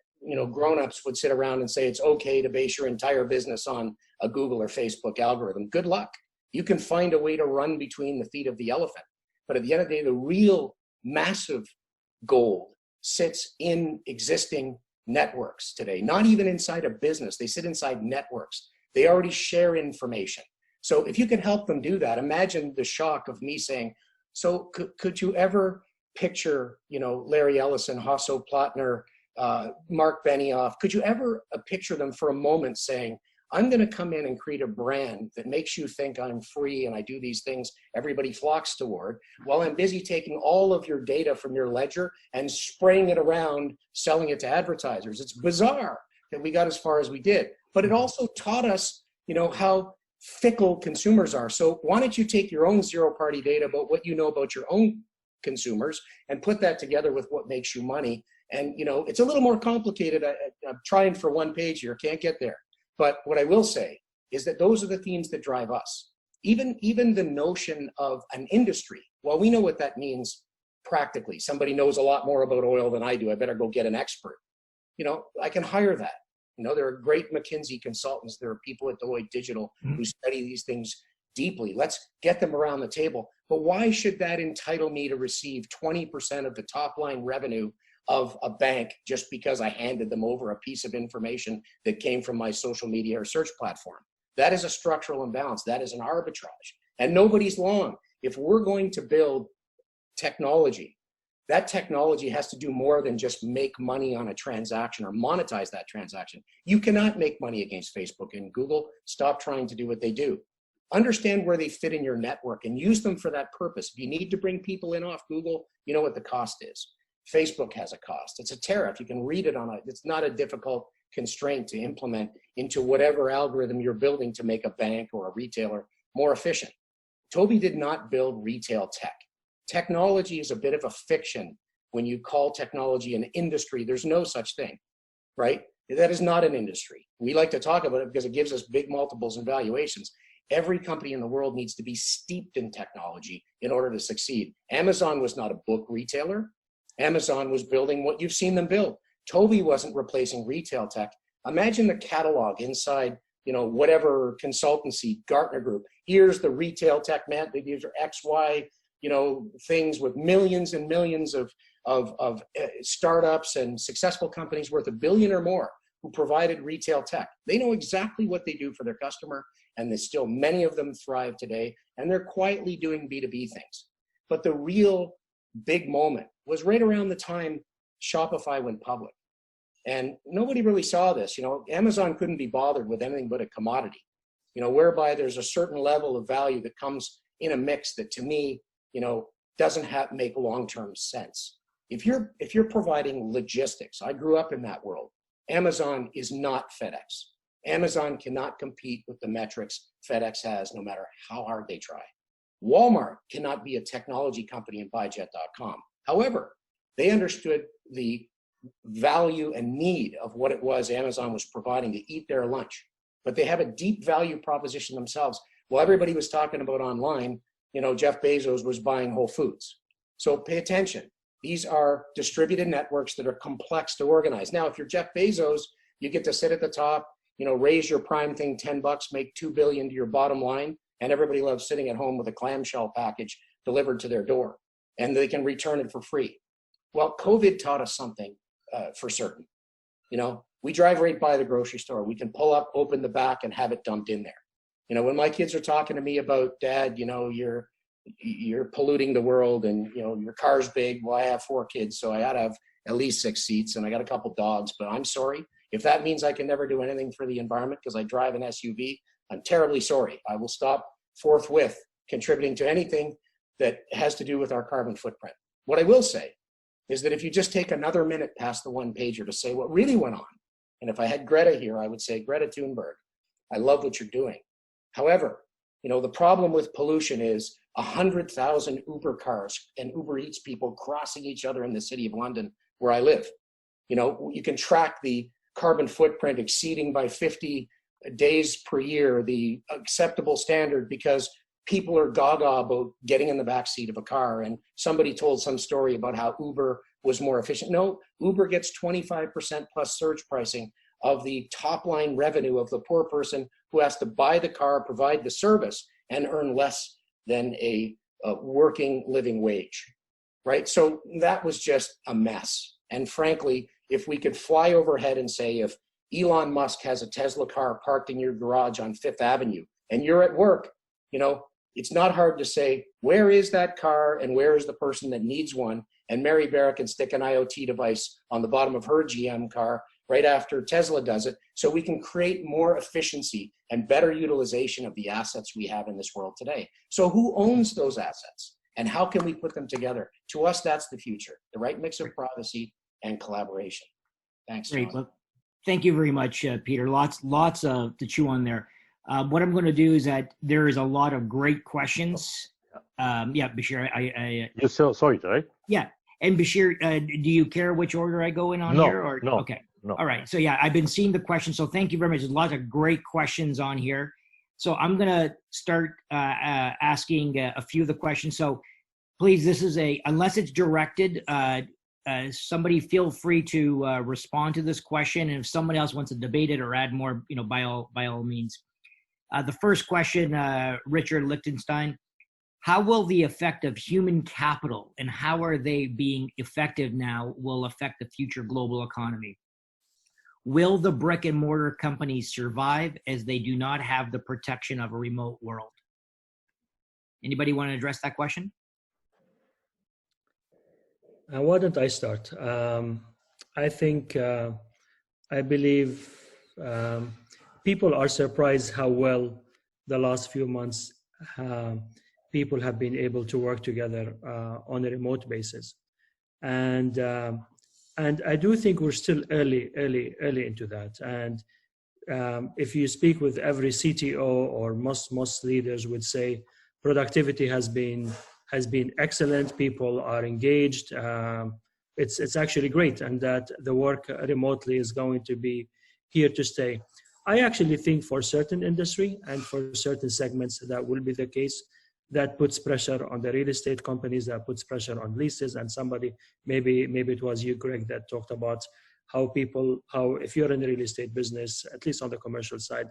[SPEAKER 5] grown-ups would sit around and say it's okay to base your entire business on a Google or Facebook algorithm. Good luck. You can find a way to run between the feet of the elephant. But at the end of the day, the real massive gold sits in existing networks today, not even inside a business. They sit inside networks. They already share information. So if you can help them do that, imagine the shock of me saying, so could you ever picture, Larry Ellison, Hasso Plattner, Mark Benioff, could you ever picture them for a moment saying, I'm going to come in and create a brand that makes you think I'm free and I do these things everybody flocks toward, while I'm busy taking all of your data from your ledger and spraying it around, selling it to advertisers. It's bizarre that we got as far as we did, but it also taught us, how fickle consumers are. So why don't you take your own zero-party data about what you know about your own consumers and put that together with what makes you money? And, it's a little more complicated. I'm trying for one page here, can't get there. But what I will say is that those are the themes that drive us. Even the notion of an industry, well, we know what that means practically. Somebody knows a lot more about oil than I do. I better go get an expert. I can hire that. There are great McKinsey consultants. There are people at Deloitte Digital who study these things deeply. Let's get them around the table. But why should that entitle me to receive 20% of the top line revenue of a bank just because I handed them over a piece of information that came from my social media or search platform? That is a structural imbalance. That is an arbitrage. And nobody's long. If we're going to build technology, that technology has to do more than just make money on a transaction or monetize that transaction. You cannot make money against Facebook and Google. Stop trying to do what they do. Understand where they fit in your network and use them for that purpose. If you need to bring people in off Google, you know what the cost is. Facebook has a cost. It's a tariff. You can read it on it. It's not a difficult constraint to implement into whatever algorithm you're building to make a bank or a retailer more efficient. Toby did not build retail tech. Technology is a bit of a fiction when you call technology an industry. There's no such thing, right? That is not an industry. We like to talk about it because it gives us big multiples and valuations. Every company in the world needs to be steeped in technology in order to succeed. Amazon was not a book retailer. Amazon was building what you've seen them build. Toby wasn't replacing retail tech. Imagine the catalog inside, whatever consultancy, Gartner Group. Here's the retail tech man. These are XY, things with millions and millions of startups and successful companies worth $1 billion or more who provided retail tech. They know exactly what they do for their customer, and there's still many of them thrive today, and they're quietly doing B2B things. But the real big moment was right around the time Shopify went public. And nobody really saw this. Amazon couldn't be bothered with anything but a commodity, whereby there's a certain level of value that comes in a mix that to me, doesn't make long-term sense. If you're providing logistics, I grew up in that world. Amazon is not FedEx. Amazon cannot compete with the metrics FedEx has, no matter how hard they try. Walmart cannot be a technology company in BuyJet.com. However, they understood the value and need of what it was Amazon was providing to eat their lunch. But they have a deep value proposition themselves. While everybody was talking about online, you know, Jeff Bezos was buying Whole Foods. So pay attention. These are distributed networks that are complex to organize. Now, if you're Jeff Bezos, you get to sit at the top, you know, raise your prime thing $10, make $2 billion to your bottom line, and everybody loves sitting at home with a clamshell package delivered to their door, and they can return it for free. Well, COVID taught us something for certain. You know, we drive right by the grocery store. We can pull up, open the back, and have it dumped in there. You know, when my kids are talking to me about, Dad, you know, you're polluting the world, and you know your car's big. Well, I have 4 kids, so I gotta have at least 6 seats, and I got a couple dogs. But I'm sorry if that means I can never do anything for the environment because I drive an SUV. I'm terribly sorry. I will stop forthwith contributing to anything that has to do with our carbon footprint. What I will say is that if you just take another minute past the one pager to say what really went on, and if I had Greta here, I would say, Greta Thunberg, I love what you're doing. However, you know, the problem with pollution is 100,000 Uber cars and Uber Eats people crossing each other in the city of London, where I live. You know, you can track the carbon footprint exceeding by 50 days per year the acceptable standard because people are gaga about getting in the back seat of a car. And somebody told some story about how Uber was more efficient. No, Uber gets 25% plus surge pricing of the top line revenue of the poor person who has to buy the car, provide the service, and earn less than a working living wage, right? So that was just a mess. And frankly, if we could fly overhead and say, if Elon Musk has a Tesla car parked in your garage on 5th Avenue and you're at work, you know, it's not hard to say, where is that car and where is the person that needs one? And Mary Barra can stick an IoT device on the bottom of her GM car right after Tesla does it. So we can create more efficiency and better utilization of the assets we have in this world today. So who owns those assets and how can we put them together? To us, that's the future, the right mix of privacy and collaboration. Thanks, John.
[SPEAKER 2] Great. Well, thank you very much, Peter. Lots to chew on there. What I'm going to do is that there is a lot of great questions. Yeah, Bashir,
[SPEAKER 1] You're so sorry, right?
[SPEAKER 2] Yeah. And Bashir, do you care which order I go in on here? Or?
[SPEAKER 1] No.
[SPEAKER 2] Okay.
[SPEAKER 1] No.
[SPEAKER 2] All right. So yeah, I've been seeing the questions. So thank you very much. There's lots of great questions on here. So I'm going to start asking a few of the questions. So please, this is unless it's directed, somebody feel free to respond to this question. And if somebody else wants to debate it or add more, you know, by all means. The first question, Richard Lichtenstein, how will the effect of human capital and how are they being effective now will affect the future global economy? Will the brick and mortar companies survive as they do not have the protection of a remote world? Anybody want to address that question?
[SPEAKER 3] Why don't I start? I think, I believe people are surprised how well the last few months people have been able to work together on a remote basis. And I do think we're still early into that. And if you speak with every CTO or most leaders would say productivity has been excellent. People are engaged. It's actually great, and that the work remotely is going to be here to stay. I actually think for certain industry and for certain segments that will be the case. That puts pressure on the real estate companies, that puts pressure on leases. And somebody, maybe it was you, Greg, that talked about how if you're in the real estate business, at least on the commercial side,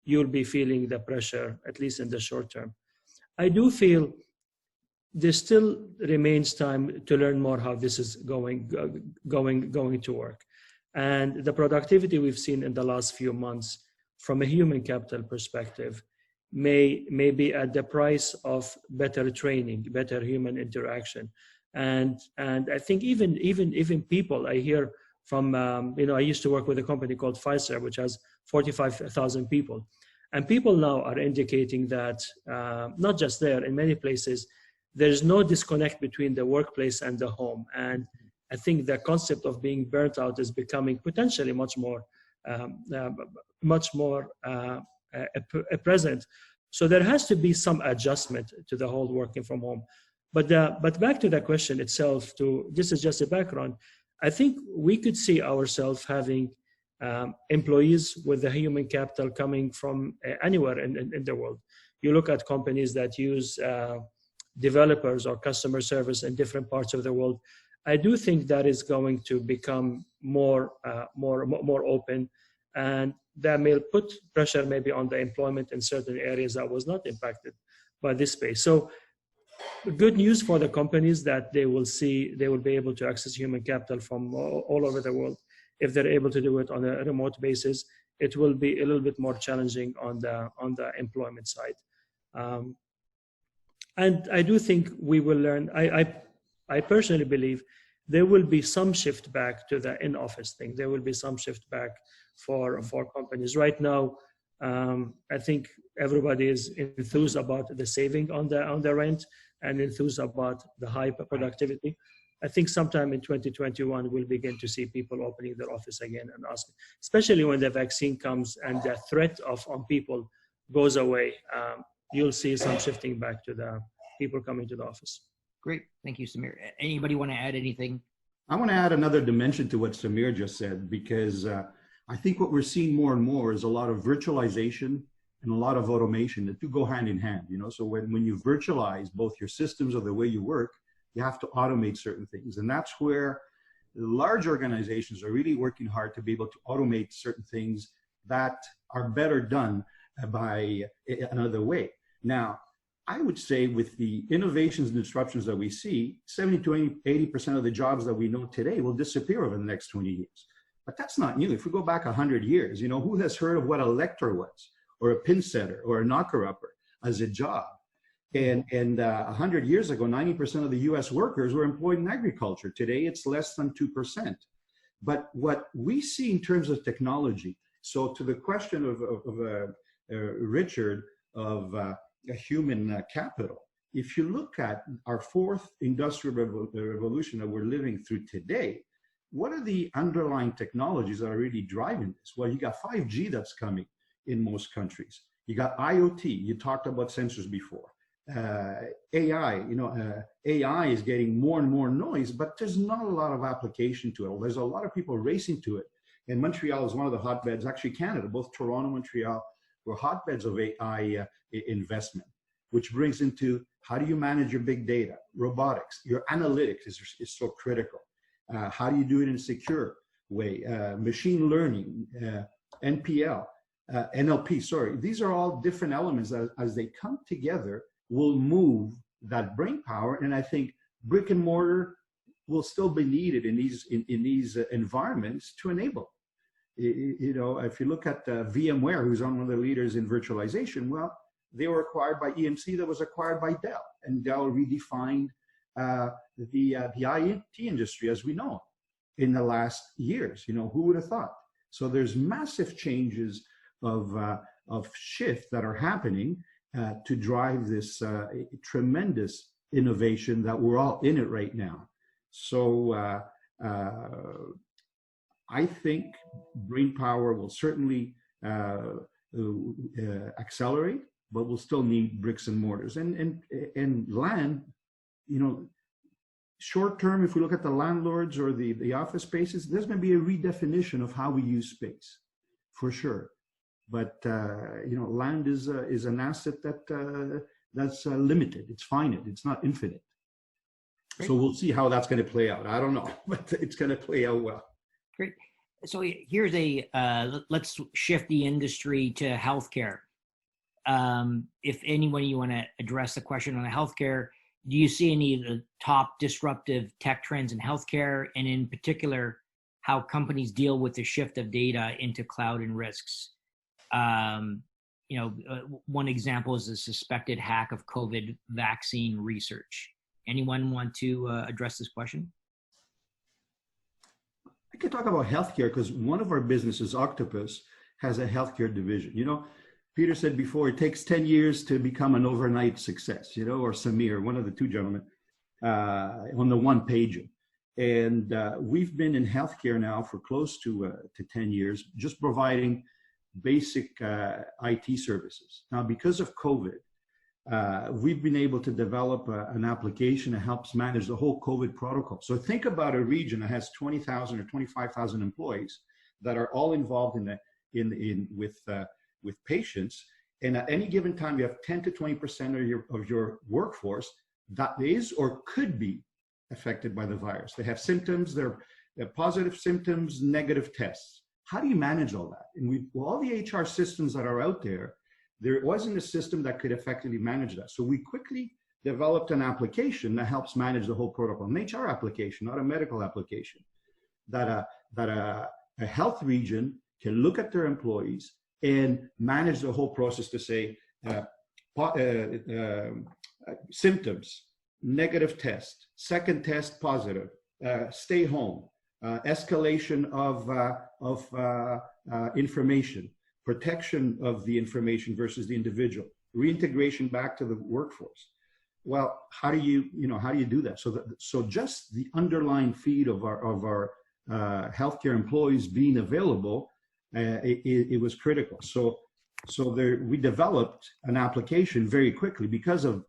[SPEAKER 3] you'll be feeling the pressure, at least in the short term. I do feel there still remains time to learn more how this is going to work. And the productivity we've seen in the last few months from a human capital perspective may be at the price of better training, better human interaction. And I think even people, I hear from, I used to work with a company called Pfizer, which has 45,000 people. And people now are indicating that, not just there, in many places, there's no disconnect between the workplace and the home. And I think the concept of being burnt out is becoming potentially much more present. So there has to be some adjustment to the whole working from home. But back to the question itself, this is just a background. I think we could see ourselves having employees with the human capital coming from anywhere in the world. You look at companies that use developers or customer service in different parts of the world. I do think that is going to become more open, and that may put pressure maybe on the employment in certain areas that was not impacted by this space. So good news for the companies that they will be able to access human capital from all over the world. If they're able to do it on a remote basis, it will be a little bit more challenging on the employment side. And I do think we will learn. I personally believe there will be some shift back to the in-office thing. There will be some shift back for companies. Right now, I think everybody is enthused about the saving on the rent and enthused about the high productivity. I think sometime in 2021, we'll begin to see people opening their office again and asking, especially when the vaccine comes and the threat on people goes away. You'll see some shifting back to the people coming to the office.
[SPEAKER 2] Great. Thank you, Samir. Anybody want to add anything?
[SPEAKER 4] I want to add another dimension to what Samir just said, because I think what we're seeing more and more is a lot of virtualization and a lot of automation that do go hand in hand. So when you virtualize both your systems or the way you work, you have to automate certain things. And that's where large organizations are really working hard to be able to automate certain things that are better done by another way. Now, I would say with the innovations and disruptions that we see, 70 to 80% of the jobs that we know today will disappear over the next 20 years. But that's not new. If we go back 100 years, who has heard of what a lector was, or a pin setter, or a knocker-upper as a job? And 100 years ago, 90% of the US workers were employed in agriculture. Today, it's less than 2%. But what we see in terms of technology, so to the question of Richard, of a human capital, if you look at our fourth industrial revolution that we're living through today, what are the underlying technologies that are really driving this? Well, you got 5G that's coming in most countries. You got IoT. You talked about sensors before. AI, AI is getting more and more noise, but there's not a lot of application to it. There's a lot of people racing to it. And Montreal is one of the hotbeds, actually Canada, both Toronto and Montreal were hotbeds of AI investment, which brings into how do you manage your big data, robotics, your analytics is so critical. How do you do it in a secure way? Machine learning, NLP, sorry. These are all different elements that as they come together will move that brain power. And I think brick and mortar will still be needed in these environments to enable. If you look at VMware, who's one of the leaders in virtualization, well, they were acquired by EMC that was acquired by Dell, and Dell redefined the IT industry as we know it in the last years. Who would have thought? So there's massive changes of shift that are happening to drive this tremendous innovation that we're all in it right now. So I think brain power will certainly accelerate, but we'll still need bricks and mortars and land. Short term, if we look at the landlords or the office spaces, there's going to be a redefinition of how we use space, for sure. But land is an asset that's limited. It's finite. It's not infinite. Great. So we'll see how that's going to play out. I don't know, but it's going to play out well.
[SPEAKER 2] Great. So here's let's shift the industry to healthcare. If anyone you want to address the question on the healthcare, do you see any of the top disruptive tech trends in healthcare, and in particular, how companies deal with the shift of data into cloud and risks? One example is the suspected hack of COVID vaccine research. Anyone want to address this question?
[SPEAKER 4] I could talk about healthcare because one of our businesses, Octopus, has a healthcare division. Peter said before, it takes 10 years to become an overnight success, or Samir, one of the two gentlemen, on the one pager. And we've been in healthcare now for close to 10 years, just providing basic IT services. Now, because of COVID, we've been able to develop an application that helps manage the whole COVID protocol. So think about a region that has 20,000 or 25,000 employees that are all involved with patients. And at any given time, you have 10 to 20% of your workforce that is or could be affected by the virus. They have symptoms, they're positive symptoms, negative tests. How do you manage all that? And all the HR systems that are out there, there wasn't a system that could effectively manage that. So we quickly developed an application that helps manage the whole protocol, an HR application, not a medical application, that a health region can look at their employees and manage the whole process to say symptoms, negative test, second test positive, stay home, escalation of information, protection of the information versus the individual, reintegration back to the workforce. Well, how do you do that? So just the underlying feed of our healthcare employees being available, it was critical. So we developed an application very quickly because of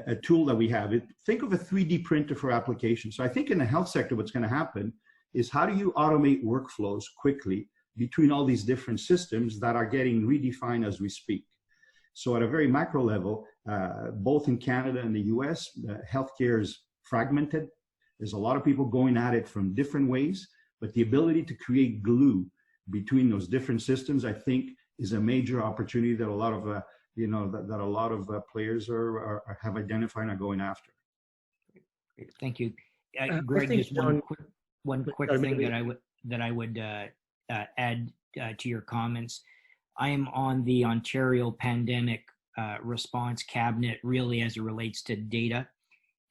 [SPEAKER 4] a tool that we have. Think of a 3D printer for applications. So I think in the health sector, what's going to happen is how do you automate workflows quickly between all these different systems that are getting redefined as we speak. So at a very macro level, both in Canada and the US, healthcare is fragmented. There's a lot of people going at it from different ways, but the ability to create glue between those different systems, I think, is a major opportunity that a lot of players have identified and are going after.
[SPEAKER 2] Thank you, Greg. Just one quick thing that I would add to your comments. I am on the Ontario Pandemic Response Cabinet, really, as it relates to data.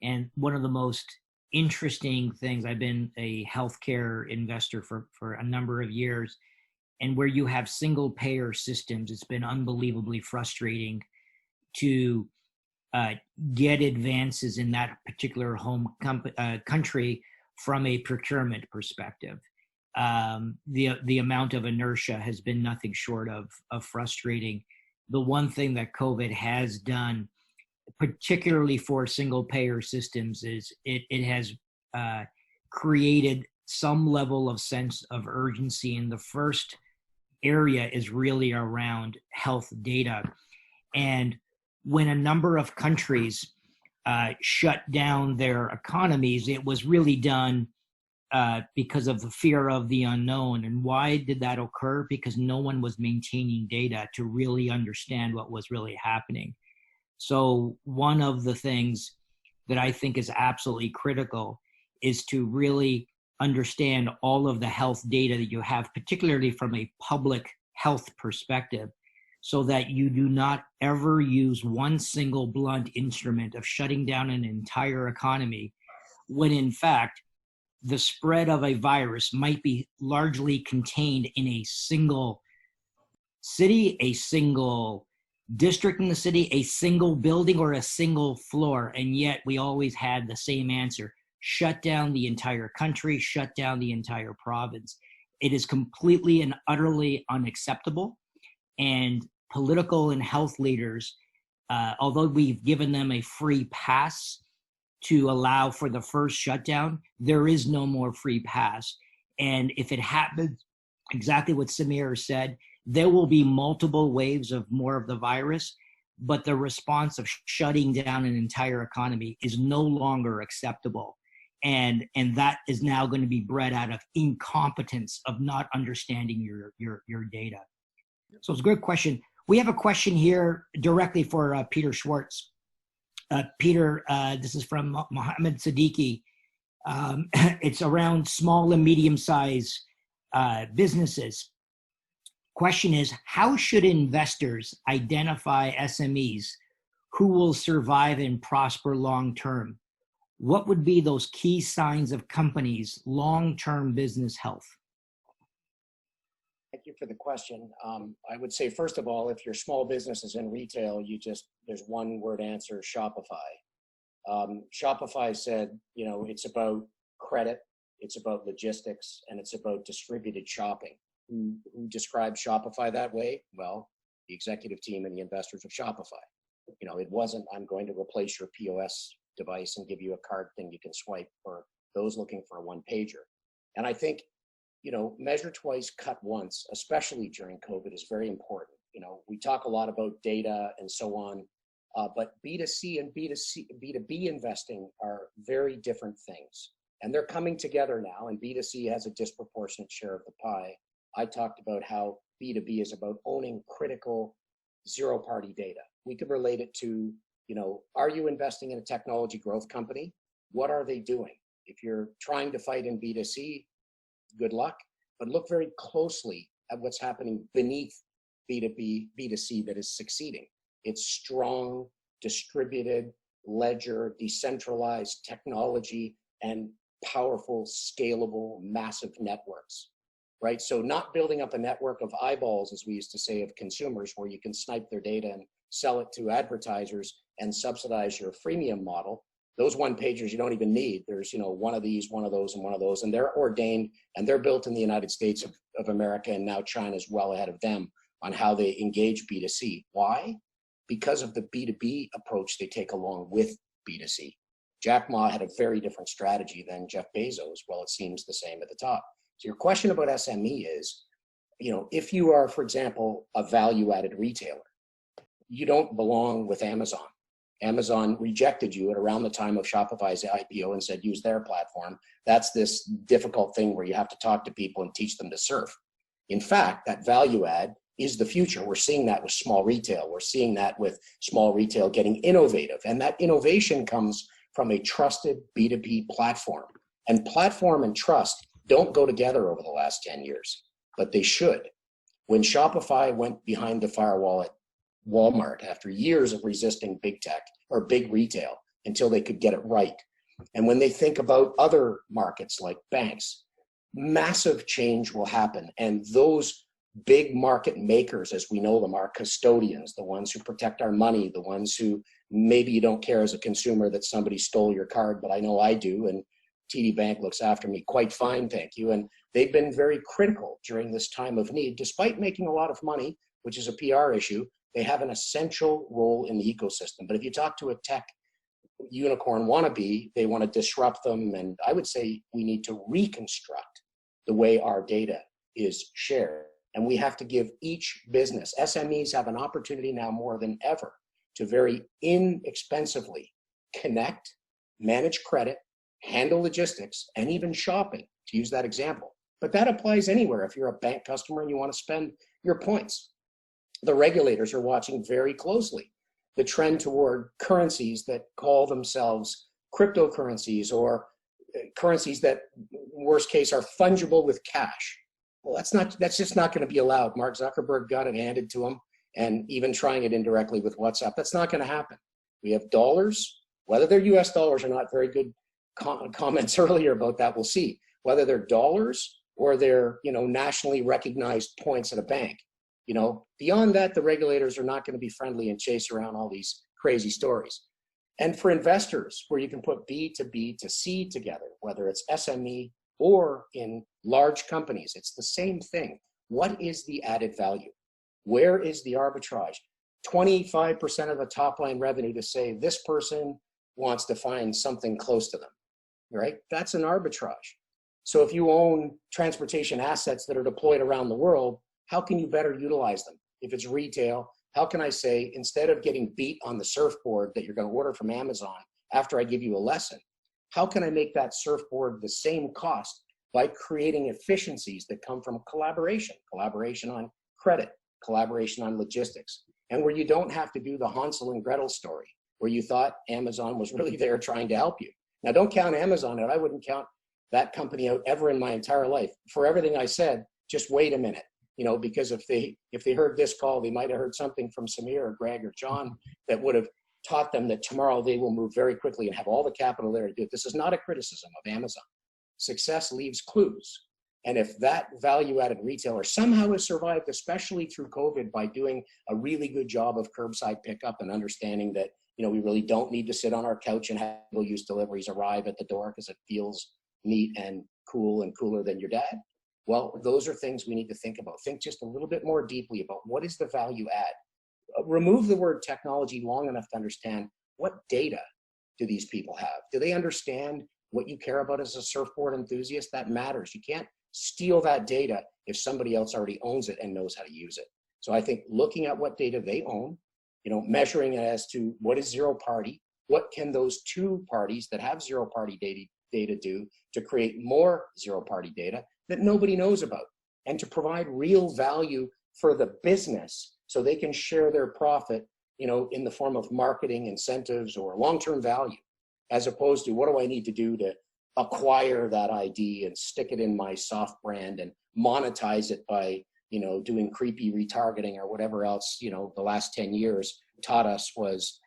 [SPEAKER 2] And one of the most interesting things, I've been a healthcare investor for a number of years, and where you have single payer systems, it's been unbelievably frustrating to get advances in that particular country from a procurement perspective. The amount of inertia has been nothing short of frustrating. The one thing that COVID has done, particularly for single payer systems, is it has created some level of sense of urgency. And the first area is really around health data. And when a number of countries shut down their economies, it was really done because of the fear of the unknown. And why did that occur? Because no one was maintaining data to really understand what was really happening. So one of the things that I think is absolutely critical is to really understand all of the health data that you have, particularly from a public health perspective, so that you do not ever use one single blunt instrument of shutting down an entire economy, when in fact, the spread of a virus might be largely contained in a single city, a single district in the city, a single building, or a single floor. And yet we always had the same answer: shut down the entire country, shut down the entire province. It is completely and utterly unacceptable. And political and health leaders, although we've given them a free pass to allow for the first shutdown, there is no more free pass. And if it happens, exactly what Samir said, there will be multiple waves of more of the virus, but the response of shutting down an entire economy is no longer acceptable. And that is now going to be bred out of incompetence of not understanding your data. So it's a good question. We have a question here directly for Peter Schwartz. Peter, this is from Mohammed Siddiqui. It's around small and medium-sized businesses. Question is, how should investors identify SMEs who will survive and prosper long-term? What would be those key signs of companies' long-term business health?
[SPEAKER 5] Thank you for the question. I would say, first of all, if your small business is in retail, there's one word answer: Shopify. Shopify said, it's about credit, it's about logistics, and it's about distributed shopping. Who described Shopify that way? Well, the executive team and the investors of Shopify. You know, it wasn't, I'm going to replace your POS device and give you a card thing you can swipe for those looking for a one-pager. And I think, you know, measure twice, cut once, especially during COVID, is very important. You know, we talk a lot about data and so on, but B2C and B2B investing are very different things. And they're coming together now, and B2C has a disproportionate share of the pie. I talked about how B2B is about owning critical zero-party data. We could relate it to, you know, are you investing in a technology growth company? What are they doing? If you're trying to fight in B2C, good luck, but look very closely at what's happening beneath B2B, B2C that is succeeding. It's strong, distributed, ledger, decentralized technology, and powerful, scalable, massive networks, right? So not building up a network of eyeballs, as we used to say, of consumers, where you can snipe their data and sell it to advertisers and subsidize your freemium model. Those one-pagers you don't even need. There's, you know, one of these, one of those, and one of those, and they're ordained, and they're built in the United States of America, and now China's well ahead of them on how they engage B2C. Why? Because of the B2B approach they take along with B2C. Jack Ma had a very different strategy than Jeff Bezos. Well, it seems the same at the top. So your question about SME is, you know, if you are, for example, a value-added retailer, you don't belong with Amazon. Amazon rejected you at around the time of Shopify's IPO and said, use their platform. That's this difficult thing where you have to talk to people and teach them to surf. In fact, that value add is the future. We're seeing that with small retail. We're seeing that with small retail getting innovative. And that innovation comes from a trusted B2B platform. And platform and trust don't go together over the last 10 years, but they should. When Shopify went behind the firewall at Walmart after years of resisting big tech or big retail until they could get it right. And when they think about other markets like banks, massive change will happen. And those big market makers, as we know them, are custodians, the ones who protect our money, the ones who maybe you don't care as a consumer that somebody stole your card, but I know I do. And TD Bank looks after me quite fine, thank you. And they've been very critical during this time of need, despite making a lot of money, which is a PR issue. They have an essential role in the ecosystem. But if you talk to a tech unicorn wannabe, they want to disrupt them. And I would say we need to reconstruct the way our data is shared. And we have to give each business, SMEs have an opportunity now more than ever to very inexpensively connect, manage credit, handle logistics, and even shopping, to use that example. But that applies anywhere if you're a bank customer and you want to spend your points. The regulators are watching very closely the trend toward currencies that call themselves cryptocurrencies or currencies that, worst case, are fungible with cash. Well, that's just not going to be allowed. Mark Zuckerberg got it handed to him, and even trying it indirectly with WhatsApp. That's not going to happen. We have dollars, whether they're US dollars or not. Very good comments earlier about that. We'll see whether they're dollars or they're, you know, nationally recognized points at a bank. You know, beyond that, the regulators are not going to be friendly and chase around all these crazy stories. And for investors, where you can put B to B to C together, whether it's SME or in large companies, it's the same thing. What is the added value? Where is the arbitrage? 25% of the top line revenue to say this person wants to find something close to them, right? That's an arbitrage. So if you own transportation assets that are deployed around the world, how can you better utilize them? If it's retail, how can I say, instead of getting beat on the surfboard that you're going to order from Amazon after I give you a lesson, how can I make that surfboard the same cost by creating efficiencies that come from collaboration on credit, collaboration on logistics, and where you don't have to do the Hansel and Gretel story, where you thought Amazon was really there trying to help you. Now, don't count Amazon out. I wouldn't count that company out ever in my entire life. For everything I said, just wait a minute. You know, because if they heard this call, they might have heard something from Samir or Greg or John that would have taught them that tomorrow they will move very quickly and have all the capital there to do it. This is not a criticism of Amazon. Success leaves clues. And if that value-added retailer somehow has survived, especially through COVID, by doing a really good job of curbside pickup and understanding that, you know, we really don't need to sit on our couch and have single-use deliveries arrive at the door because it feels neat and cool and cooler than your dad? Well, those are things we need to think about. Think just a little bit more deeply about what is the value add. Remove the word technology long enough to understand what data do these people have? Do they understand what you care about as a surfboard enthusiast? That matters. You can't steal that data if somebody else already owns it and knows how to use it. So I think looking at what data they own, measuring it as to what is zero party, what can those two parties that have zero party data do to create more zero party data that nobody knows about, and to provide real value for the business so they can share their profit, in the form of marketing incentives or long-term value, as opposed to what do I need to do to acquire that ID and stick it in my soft brand and monetize it by, doing creepy retargeting or whatever else, the last 10 years taught us was,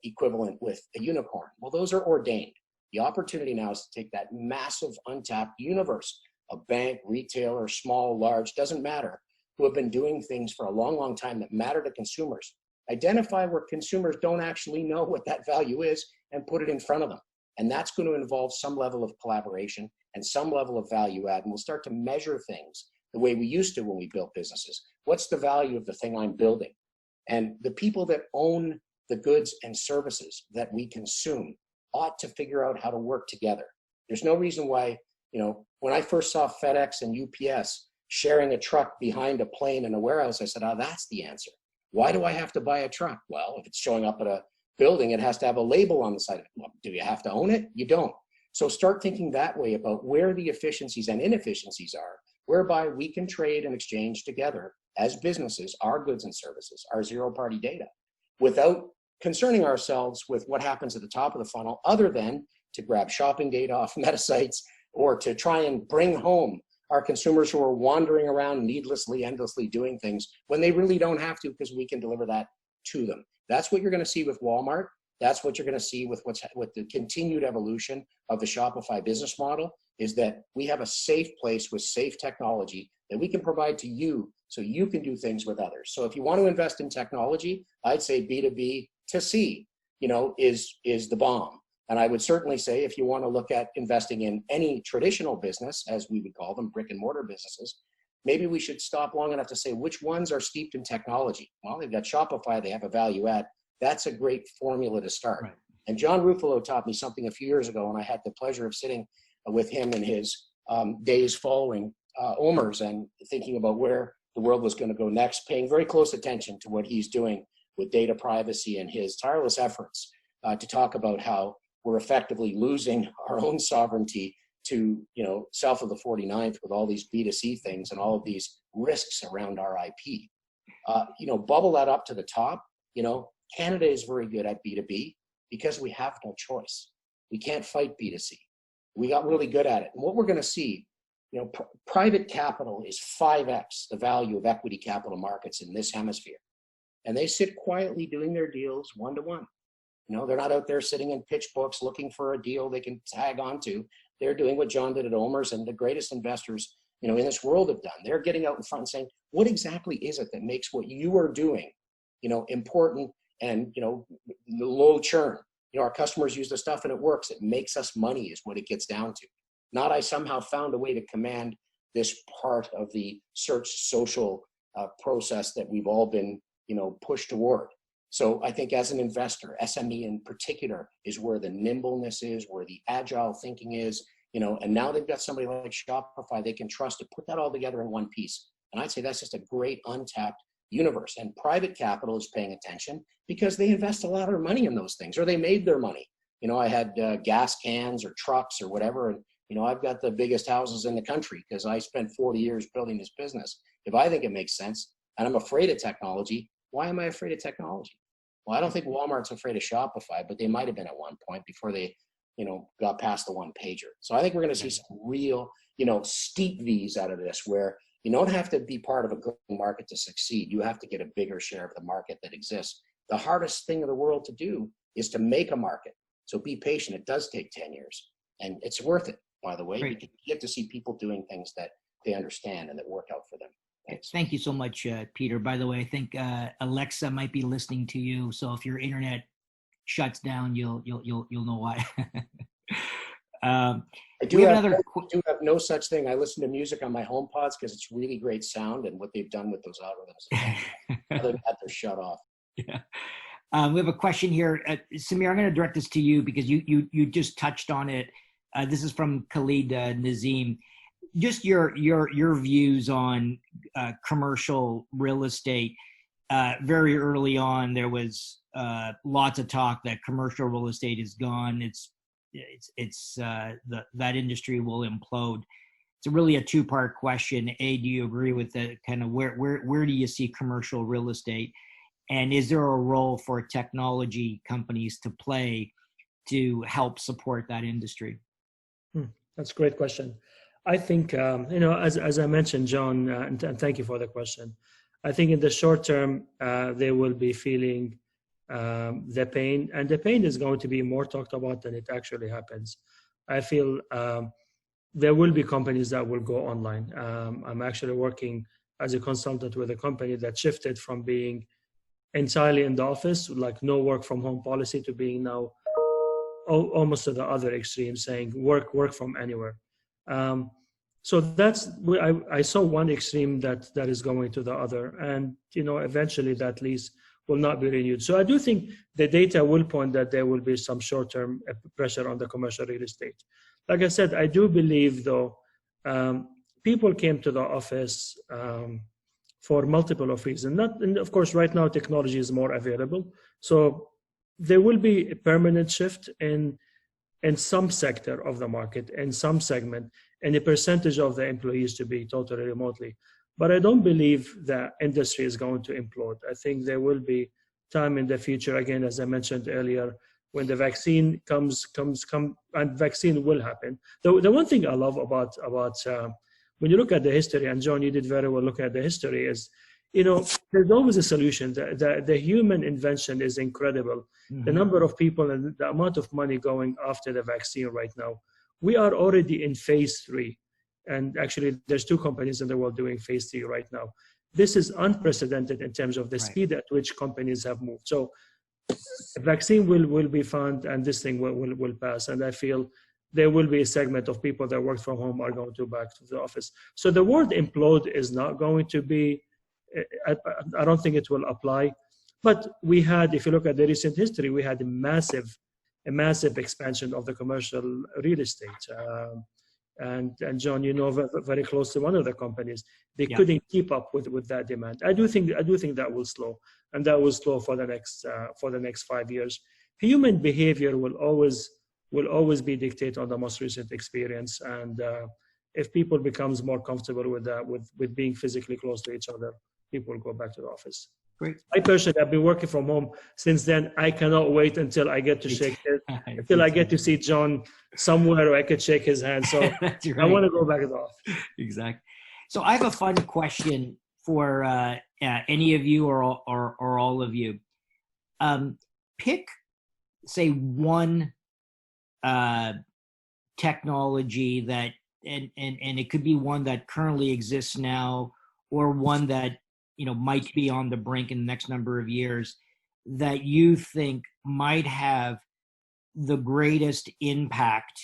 [SPEAKER 5] equivalent with a unicorn. Well, those are ordained. The opportunity now is to take that massive untapped universe of bank, retailer, small, large, doesn't matter, who have been doing things for a long, long time that matter to consumers. Identify where consumers don't actually know what that value is and put it in front of them. And that's going to involve some level of collaboration and some level of value add. And we'll start to measure things the way we used to when we built businesses. What's the value of the thing I'm building? And the people that own the goods and services that we consume ought to figure out how to work together. There's no reason why, when I first saw FedEx and UPS sharing a truck behind a plane in a warehouse, I said, that's the answer. Why do I have to buy a truck? Well, if it's showing up at a building, it has to have a label on the side. Well, do you have to own it? You don't. So start thinking that way about where the efficiencies and inefficiencies are, whereby we can trade and exchange together as businesses, our goods and services, our zero-party data, without concerning ourselves with what happens at the top of the funnel, other than to grab shopping data off meta sites or to try and bring home our consumers who are wandering around needlessly, endlessly doing things when they really don't have to, because we can deliver that to them. That's what you're going to see with Walmart. That's what you're going to see with the continued evolution of the Shopify business model, is that we have a safe place with safe technology that we can provide to you so you can do things with others. So if you want to invest in technology, I'd say B2B to C, is the bomb. And I would certainly say if you want to look at investing in any traditional business, as we would call them, brick and mortar businesses, maybe we should stop long enough to say which ones are steeped in technology. Well, they've got Shopify, they have a value add. That's a great formula to start. Right. And John Ruffolo taught me something a few years ago, and I had the pleasure of sitting with him in his days following OMERS and thinking about where the world was going to go next, paying very close attention to what he's doing with data privacy and his tireless efforts to talk about how we're effectively losing our own sovereignty to, south of the 49th with all these B2C things and all of these risks around our IP. Bubble that up to the top. Canada is very good at B2B because we have no choice. We can't fight B2C. We got really good at it. And what we're going to see, private capital is 5x the value of equity capital markets in this hemisphere. And they sit quietly doing their deals one-to-one. They're not out there sitting in pitch books looking for a deal they can tag onto. They're doing what John did at OMERS, and the greatest investors, in this world have done. They're getting out in front and saying, what exactly is it that makes what you are doing, important and, low churn? Our customers use the stuff and it works. It makes us money is what it gets down to. Not I somehow found a way to command this part of the search social process that we've all been, pushed toward. So I think as an investor, SME in particular is where the nimbleness is, where the agile thinking is, and now they've got somebody like Shopify they can trust to put that all together in one piece. And I'd say that's just a great untapped universe. And private capital is paying attention because they invest a lot of their money in those things, or they made their money. I had gas cans or trucks or whatever, and I've got the biggest houses in the country because I spent 40 years building this business. If I think it makes sense and I'm afraid of technology, why am I afraid of technology? Well, I don't think Walmart's afraid of Shopify, but they might have been at one point before they, got past the one pager. So I think we're going to see some real, steep V's out of this, where you don't have to be part of a growing market to succeed. You have to get a bigger share of the market that exists. The hardest thing in the world to do is to make a market. So be patient. It does take 10 years, and it's worth it, by the way. Great. You get to see people doing things that they understand and that work out for them. Thanks.
[SPEAKER 2] Thank you so much, Peter. By the way, I think Alexa might be listening to you. So if your internet shuts down, you'll know why.
[SPEAKER 5] I do have no such thing. I listen to music on my HomePods because it's really great sound and what they've done with those algorithms. Other than that, they're shut off.
[SPEAKER 2] Yeah. We have a question here. Samir, I'm going to direct this to you because you just touched on it. This is from Khalid Nazim. Just your views on commercial real estate. Very early on, there was lots of talk that commercial real estate is gone. That industry will implode. It's really a two-part question. A, do you agree with that? Kind of where do you see commercial real estate? And is there a role for technology companies to play to help support that industry?
[SPEAKER 3] That's a great question. I think, as I mentioned, John, and thank you for the question. I think in the short term, they will be feeling the pain, and the pain is going to be more talked about than it actually happens. I feel there will be companies that will go online. I'm actually working as a consultant with a company that shifted from being entirely in the office, like no work from home policy, to being now almost to the other extreme, saying work from anywhere. So that's, I saw one extreme that is going to the other, and eventually that lease will not be renewed. So I do think the data will point that there will be some short-term pressure on the commercial real estate. Like I said, I do believe though, people came to the office for multiple of reasons. And of course, right now technology is more available. So there will be a permanent shift in some sector of the market, in some segment, and a percentage of the employees to be totally remotely. But I don't believe the industry is going to implode. I think there will be time in the future, again, as I mentioned earlier, when the vaccine comes, and vaccine will happen. The one thing I love about when you look at the history, and John, you did very well looking at the history, is, there's always a solution. The human invention is incredible. Mm-hmm. The number of people and the amount of money going after the vaccine right now. We are already in phase 3. And actually, there's 2 companies in the world doing phase 3 right now. This is unprecedented in terms of the speed at which companies have moved. So a vaccine will be found, and this thing will pass. And I feel there will be a segment of people that work from home are going to back to the office. So the word implode is not going to be, I don't think it will apply. But we had, if you look at the recent history, we had a massive expansion of the commercial real estate. And John, very close to one of the companies, they couldn't keep up with that demand. I do think that will slow, and that will slow for the next 5 years. Human behavior will always be dictated on the most recent experience, and if people becomes more comfortable with that, with being physically close to each other, people will go back to the office.
[SPEAKER 2] Great.
[SPEAKER 3] I personally have been working from home since then. I cannot wait until I get to until I get to see John somewhere where I could shake his hand. So right. I want to go back to the office.
[SPEAKER 2] Exactly. So I have a fun question for any of you or all of you. Pick, say, one technology that, and it could be one that currently exists now, or one that might be on the brink in the next number of years, that you think might have the greatest impact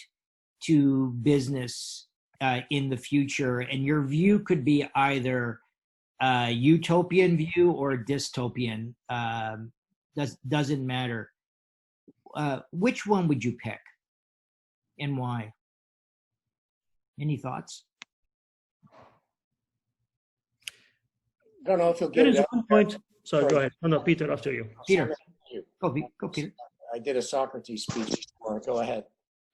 [SPEAKER 2] to business in the future. And your view could be either a utopian view or dystopian. Doesn't matter. Which one would you pick and why? Any thoughts?
[SPEAKER 5] I don't know if you'll get
[SPEAKER 3] it. One point. Sorry, go ahead. No, Peter, after you.
[SPEAKER 2] Peter. Go, Peter.
[SPEAKER 5] I did a Socrates speech before. Go ahead.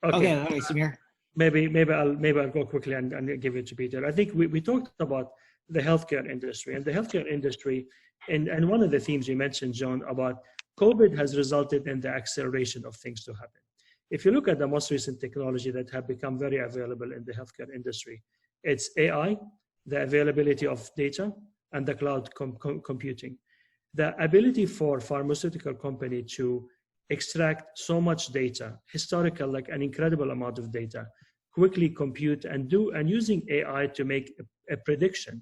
[SPEAKER 2] Okay, Samir.
[SPEAKER 3] Maybe I'll go quickly and give it to Peter. I think we talked about the healthcare industry, and the healthcare industry, and one of the themes you mentioned, John, about COVID has resulted in the acceleration of things to happen. If you look at the most recent technology that have become very available in the healthcare industry, it's AI, the availability of data, and the cloud computing. The ability for pharmaceutical company to extract so much data, historical, like an incredible amount of data, quickly compute and using AI to make a prediction,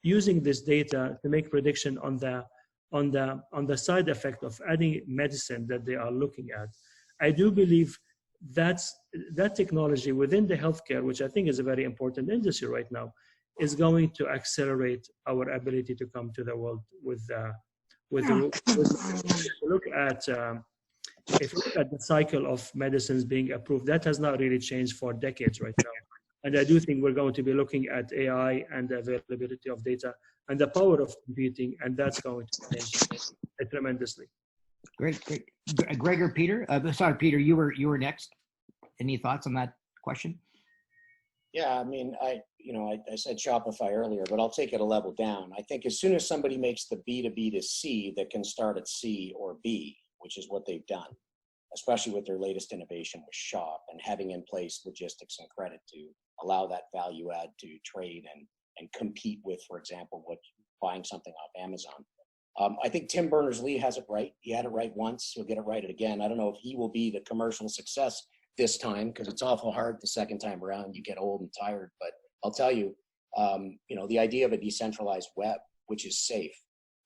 [SPEAKER 3] using this data to make prediction on the side effect of any medicine that they are looking at. I do believe that technology within the healthcare, which I think is a very important industry right now, is going to accelerate our ability to come to the world with look at if you look at the cycle of medicines being approved, that has not really changed for decades right now. And I do think we're going to be looking at AI and the availability of data and the power of computing, and that's going to change tremendously.
[SPEAKER 2] Great. Greg or Peter? Sorry, Peter, you were next. Any thoughts on that question?
[SPEAKER 5] Yeah, I mean, I said Shopify earlier, but I'll take it a level down. I think as soon as somebody makes the B2B to C that can start at C or B, which is what they've done, especially with their latest innovation with Shop and having in place logistics and credit to allow that value add to trade and compete with, for example, buying something off Amazon. I think Tim Berners-Lee has it right. He had it right once. He'll get it right again. I don't know if he will be the commercial success this time, because it's awful hard the second time around. You get old and tired. But I'll tell you, the idea of a decentralized web, which is safe,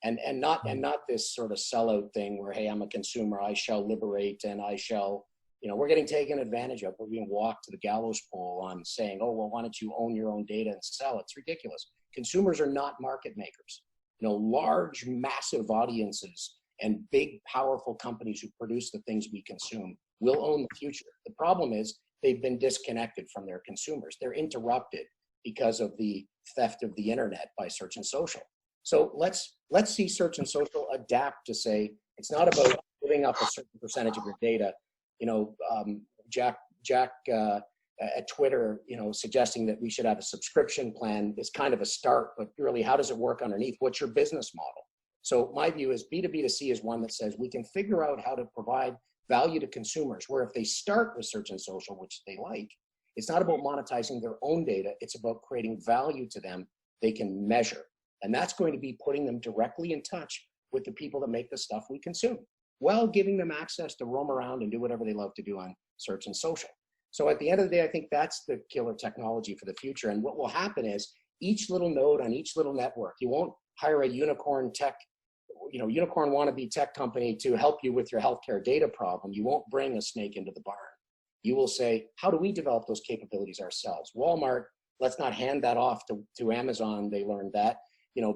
[SPEAKER 5] and not this sort of sellout thing where, hey, I'm a consumer, I shall liberate, and I shall, we're getting taken advantage of. We're being walked to the gallows pole on saying, oh, well, why don't you own your own data and sell? It's ridiculous. Consumers are not market makers. Large, massive audiences and big, powerful companies who produce the things we consume will own the future. The problem is they've been disconnected from their consumers. They're interrupted because of the theft of the internet by search and social. So let's see search and social adapt to say, it's not about giving up a certain percentage of your data. Jack at Twitter, suggesting that we should have a subscription plan is kind of a start, but really, how does it work underneath? What's your business model? So my view is B2B to C is one that says we can figure out how to provide value to consumers, where if they start with search and social, which they like, it's not about monetizing their own data. It's about creating value to them they can measure. And that's going to be putting them directly in touch with the people that make the stuff we consume, while giving them access to roam around and do whatever they love to do on search and social. So at the end of the day, I think that's the killer technology for the future. And what will happen is each little node on each little network, you won't hire a unicorn unicorn wannabe tech company to help you with your healthcare data problem. You won't bring a snake into the barn. You will say, how do we develop those capabilities ourselves? Walmart, let's not hand that off to Amazon. They learned that.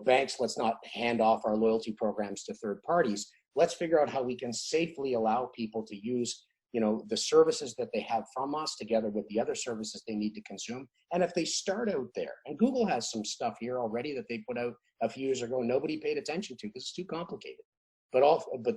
[SPEAKER 5] Banks, let's not hand off our loyalty programs to third parties. Let's figure out how we can safely allow people to use the services that they have from us together with the other services they need to consume. And if they start out there, and Google has some stuff here already that they put out a few years ago, nobody paid attention to because it's too complicated. But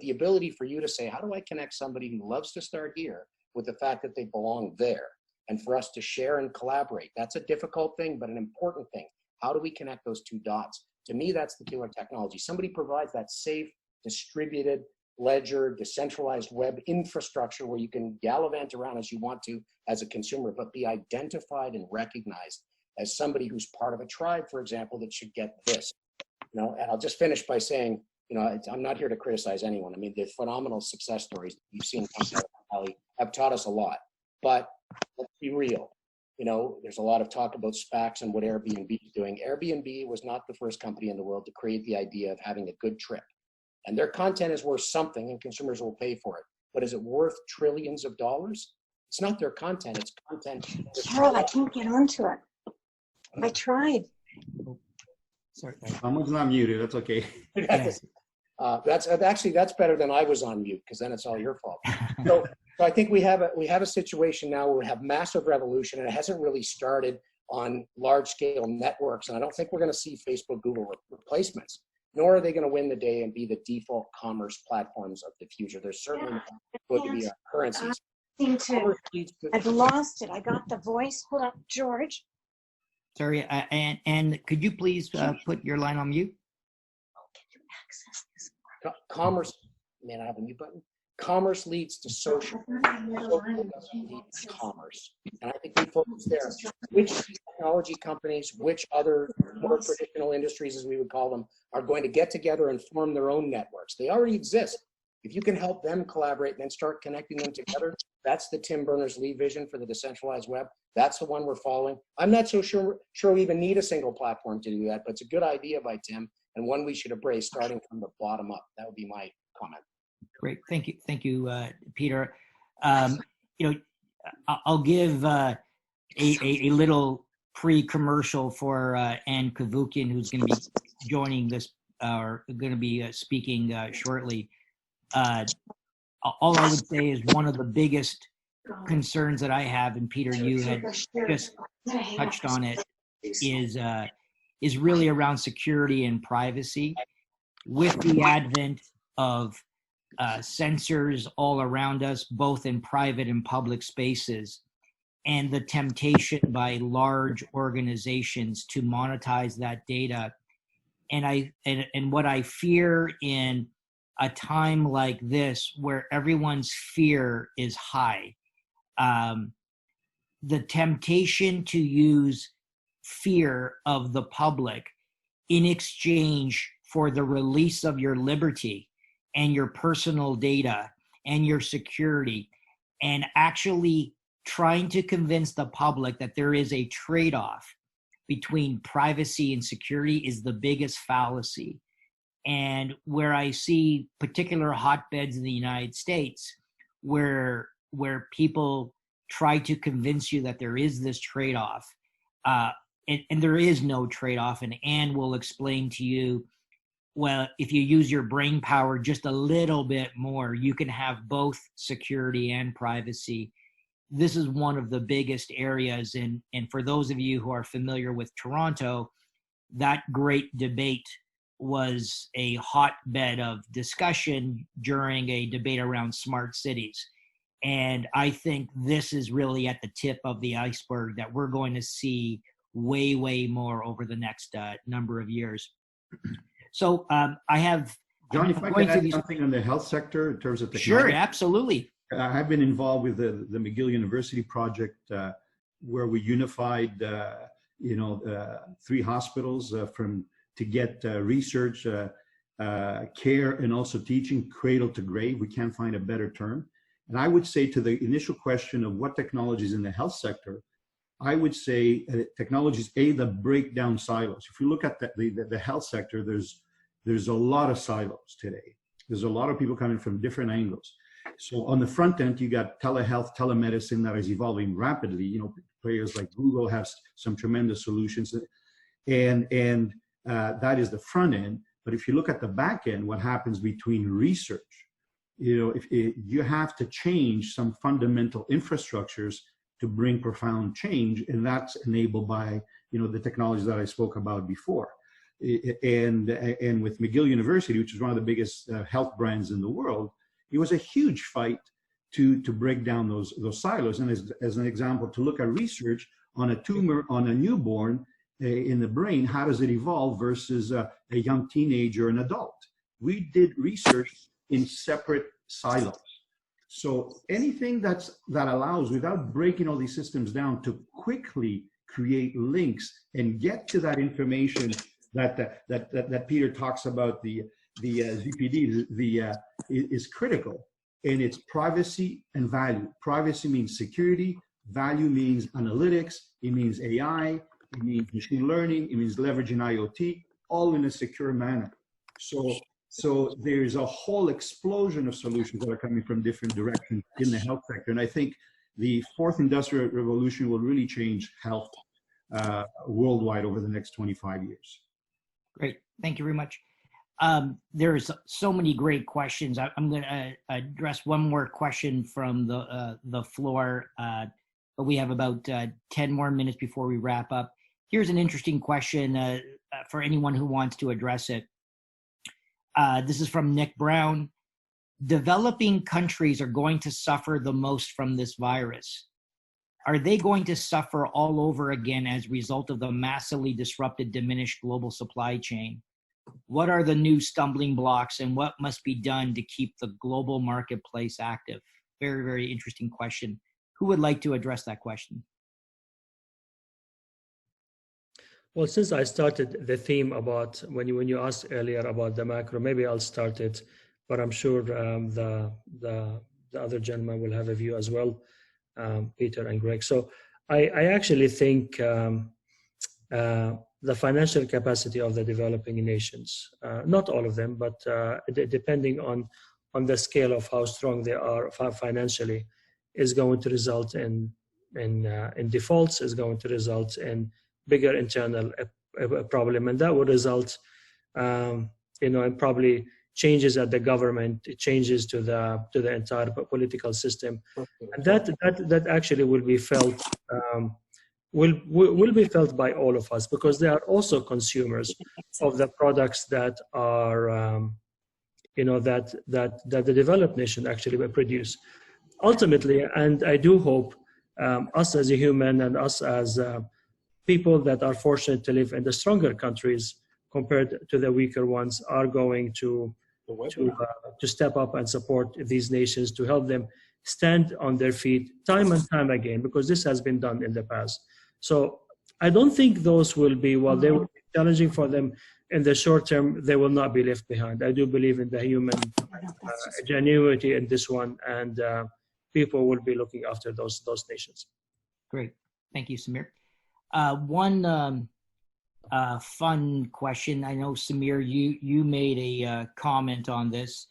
[SPEAKER 5] the ability for you to say, how do I connect somebody who loves to start here with the fact that they belong there? And for us to share and collaborate, that's a difficult thing, but an important thing. How do we connect those two dots? To me, that's the killer technology. Somebody provides that safe, distributed, ledger, decentralized web infrastructure where you can gallivant around as you want to as a consumer, but be identified and recognized as somebody who's part of a tribe, for example, that should get this. And I'll just finish by saying, I'm not here to criticize anyone. I mean, the phenomenal success stories you've seen come out of Valley have taught us a lot. But let's be real. There's a lot of talk about SPACs and what Airbnb is doing. Airbnb was not the first company in the world to create the idea of having a good trip. And their content is worth something and consumers will pay for it. But is it worth trillions of dollars? It's not their content, it's content.
[SPEAKER 6] Carol, I can't get onto it. I tried.
[SPEAKER 2] Sorry.
[SPEAKER 4] Someone's not muted, that's okay.
[SPEAKER 2] Yes.
[SPEAKER 5] That's better than I was on mute, because then it's all your fault. So I think we have a situation now where we have massive revolution, and it hasn't really started on large scale networks. And I don't think we're going to see Facebook, Google replacements, nor are they going to win the day and be the default commerce platforms of the future. There's certainly going to be currencies.
[SPEAKER 6] I've lost it. I got the voice. Hold up, George.
[SPEAKER 2] Sorry, and could you please put your line on mute?
[SPEAKER 6] Can you access this?
[SPEAKER 5] Commerce, man, I have a mute button. Commerce leads to social. Social doesn't lead to commerce. And I think we focus there. Which technology companies, which other more traditional industries, as we would call them, are going to get together and form their own networks? They already exist. If you can help them collaborate and then start connecting them together, that's the Tim Berners-Lee vision for the decentralized web. That's the one we're following. I'm not so sure we even need a single platform to do that, but it's a good idea by Tim and one we should embrace starting from the bottom up. That would be my comment.
[SPEAKER 2] Great, thank you, Peter. I'll give a little pre-commercial for Ann Kavukian, who's going to be joining this, or going to be speaking shortly. All I would say is one of the biggest concerns that I have, and Peter, you had just touched on it, is really around security and privacy. With the advent of sensors all around us, both in private and public spaces, and the temptation by large organizations to monetize that data, and what I fear in a time like this, where everyone's fear is high, the temptation to use fear of the public in exchange for the release of your liberty and your personal data and your security, and actually trying to convince the public that there is a trade-off between privacy and security, is the biggest fallacy. And where I see particular hotbeds in the United States where people try to convince you that there is this trade-off, and there is no trade-off, and Ann will explain to you, well, if you use your brain power just a little bit more, you can have both security and privacy. This is one of the biggest areas, and for those of you who are familiar with Toronto, that great debate was a hotbed of discussion during a debate around smart cities. And I think this is really at the tip of the iceberg that we're going to see way, way more over the next number of years. So I have...
[SPEAKER 4] John, if I could add something on the health sector in terms of technology.
[SPEAKER 2] Sure, absolutely.
[SPEAKER 4] I've been involved with the McGill University project, where we unified, 3 hospitals to get research, care, and also teaching cradle to grave. We can't find a better term. And I would say, to the initial question of what technologies in the health sector, I would say technologies, that break down silos. If you look at the health sector, there's a lot of silos today. There's a lot of people coming from different angles. So on the front end, you got telehealth, telemedicine that is evolving rapidly. Players like Google have some tremendous solutions, and that is the front end. But if you look at the back end, what happens between research, if you have to change some fundamental infrastructures to bring profound change, and that's enabled by the technologies that I spoke about before. And with McGill University, which is one of the biggest health brands in the world, it was a huge fight to break down those silos. And as an example, to look at research on a tumor on a newborn in the brain, how does it evolve versus a young teenager or an adult? We did research in separate silos. So anything that allows, without breaking all these systems down, to quickly create links and get to that information that Peter talks about, the ZPD, is critical. And it's privacy and value. Privacy means security. Value means analytics. It means AI. It means machine learning. It means leveraging IoT, all in a secure manner. So there's a whole explosion of solutions that are coming from different directions in the health sector. And I think the 4th industrial revolution will really change health worldwide over the next 25 years.
[SPEAKER 2] Great. Thank you very much. There's so many great questions. I'm going to address one more question from the floor, but we have about 10 more minutes before we wrap up. Here's an interesting question for anyone who wants to address it. This is from Nick Brown. Developing countries are going to suffer the most from this virus. Are they going to suffer all over again as a result of the massively disrupted, diminished global supply chain? What are the new stumbling blocks, and what must be done to keep the global marketplace active? Very, very interesting question. Who would like to address that question?
[SPEAKER 3] Well, since I started the theme about when you asked earlier about the macro, maybe I'll start it, but I'm sure the other gentleman will have a view as well, Peter and Greg. So I actually think the financial capacity of the developing nations, not all of them, but depending on the scale of how strong they are financially, is going to result in defaults, is going to result in bigger internal problem, and that will result, in probably changes at the government, changes to the entire political system, and that actually will be felt. Will be felt by all of us, because they are also consumers of the products that are, that the developed nation actually will produce. Ultimately, and I do hope us as a human and us as people that are fortunate to live in the stronger countries compared to the weaker ones are going to step up and support these nations, to help them stand on their feet time and time again, because this has been done in the past. So I don't think those will be, while they will be challenging for them in the short term, they will not be left behind. I do believe in the human genuinity in this one, and people will be looking after those nations.
[SPEAKER 2] Great. Thank you, Samir. One fun question. I know, Samir, you made a comment on this.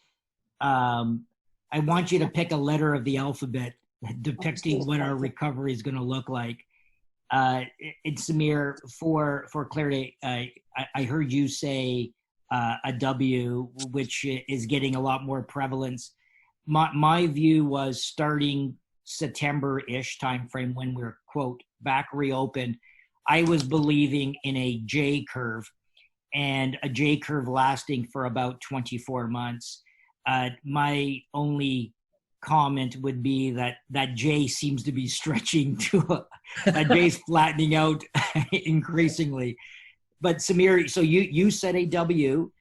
[SPEAKER 2] I want you to pick a letter of the alphabet depicting what our recovery is going to look like. Samir, for clarity, I heard you say a W, which is getting a lot more prevalence. My view was starting September-ish timeframe, when we're, quote, back reopened, I was believing in a J curve, and a J curve lasting for about 24 months. My only comment would be that J seems to be stretching to a J's flattening out increasingly. But Samir, so you said a W.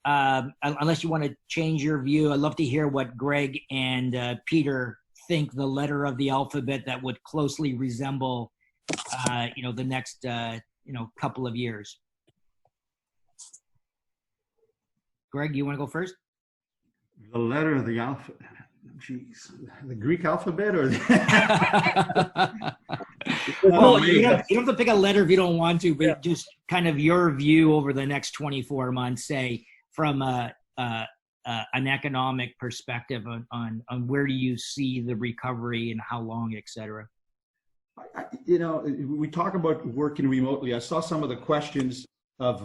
[SPEAKER 2] Unless you want to change your view, I'd love to hear what Greg and Peter think the letter of the alphabet that would closely resemble, the next, couple of years. Greg, you want to go first?
[SPEAKER 4] The letter of the alphabet. Jeez, the Greek alphabet, or
[SPEAKER 2] well, you don't have to pick a letter if you don't want to, but just kind of your view over the next 24 months, say, from an economic perspective on where do you see the recovery and how long, et cetera.
[SPEAKER 4] We talk about working remotely. I saw some of the questions of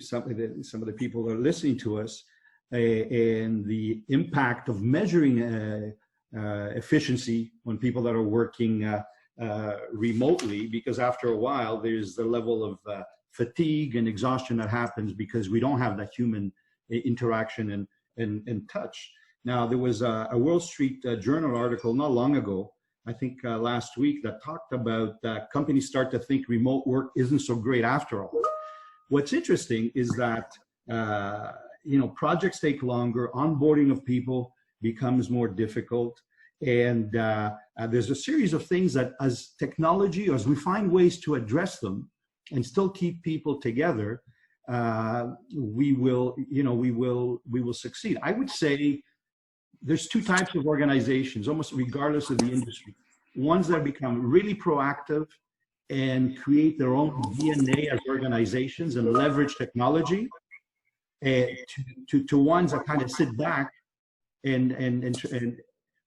[SPEAKER 4] some of the people that are listening to us, and the impact of measuring efficiency when people that are working remotely, because after a while there's the level of fatigue and exhaustion that happens because we don't have that human interaction and touch. Now, there was a Wall Street Journal article not long ago, I think last week, that talked about companies start to think remote work isn't so great after all. What's interesting is that projects take longer, onboarding of people becomes more difficult, and there's a series of things that, as technology, as we find ways to address them and still keep people together, we will succeed. I would say there's two types of organizations, almost regardless of the industry. Ones that become really proactive and create their own DNA as organizations and leverage technology, to ones that kind of sit back and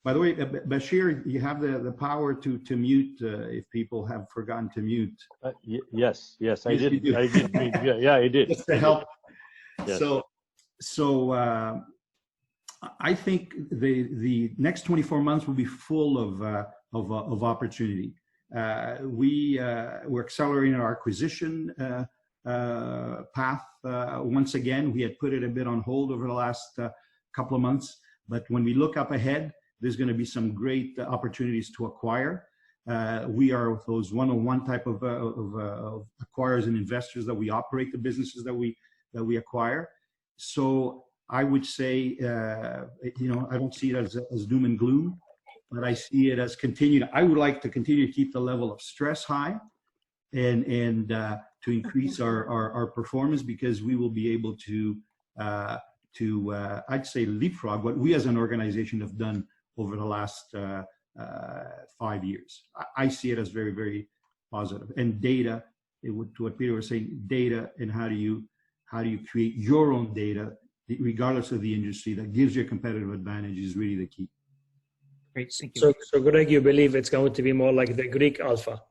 [SPEAKER 4] by the way, Bashir, you have the power to mute if people have forgotten to mute.
[SPEAKER 1] Yes, I did. I did. Yeah, I did.
[SPEAKER 4] Just to help.
[SPEAKER 1] Yes.
[SPEAKER 4] So I think the next 24 months will be full of opportunity. We're accelerating our acquisition path. Once again, we had put it a bit on hold over the last couple of months, but when we look up ahead, there's going to be some great opportunities to acquire. We are those one-on-one type of acquirers and investors that we operate the businesses that we acquire. So I would say, I don't see it as doom and gloom, but I see it as continued. I would like to continue to keep the level of stress high and to increase our performance, because we will be able to I'd say leapfrog what we as an organization have done over the last 5 years. I see it as very, very positive. And data, to what Peter was saying, data and how do you create your own data, regardless of the industry, that gives you a competitive advantage is really the key.
[SPEAKER 2] Great, thank you.
[SPEAKER 3] So Greg, you believe it's going to be more like the Greek alpha?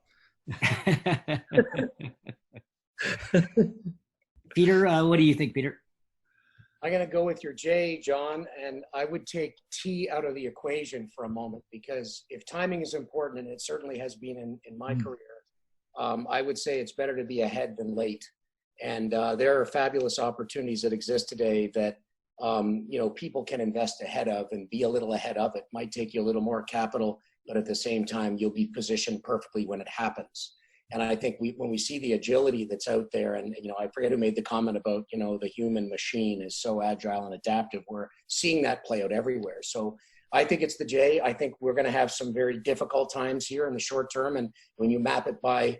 [SPEAKER 2] Peter, what do you think, Peter?
[SPEAKER 5] I'm going to go with your J, John, and I would take T out of the equation for a moment, because if timing is important, and it certainly has been in my career, I would say it's better to be ahead than late. And there are fabulous opportunities that exist today that people can invest ahead of and be a little ahead of it. Might take you a little more capital, but at the same time, you'll be positioned perfectly when it happens. And I think when we see the agility that's out there, and I forget who made the comment about the human machine is so agile and adaptive. We're seeing that play out everywhere. So I think it's the J. I think we're going to have some very difficult times here in the short term. And when you map it by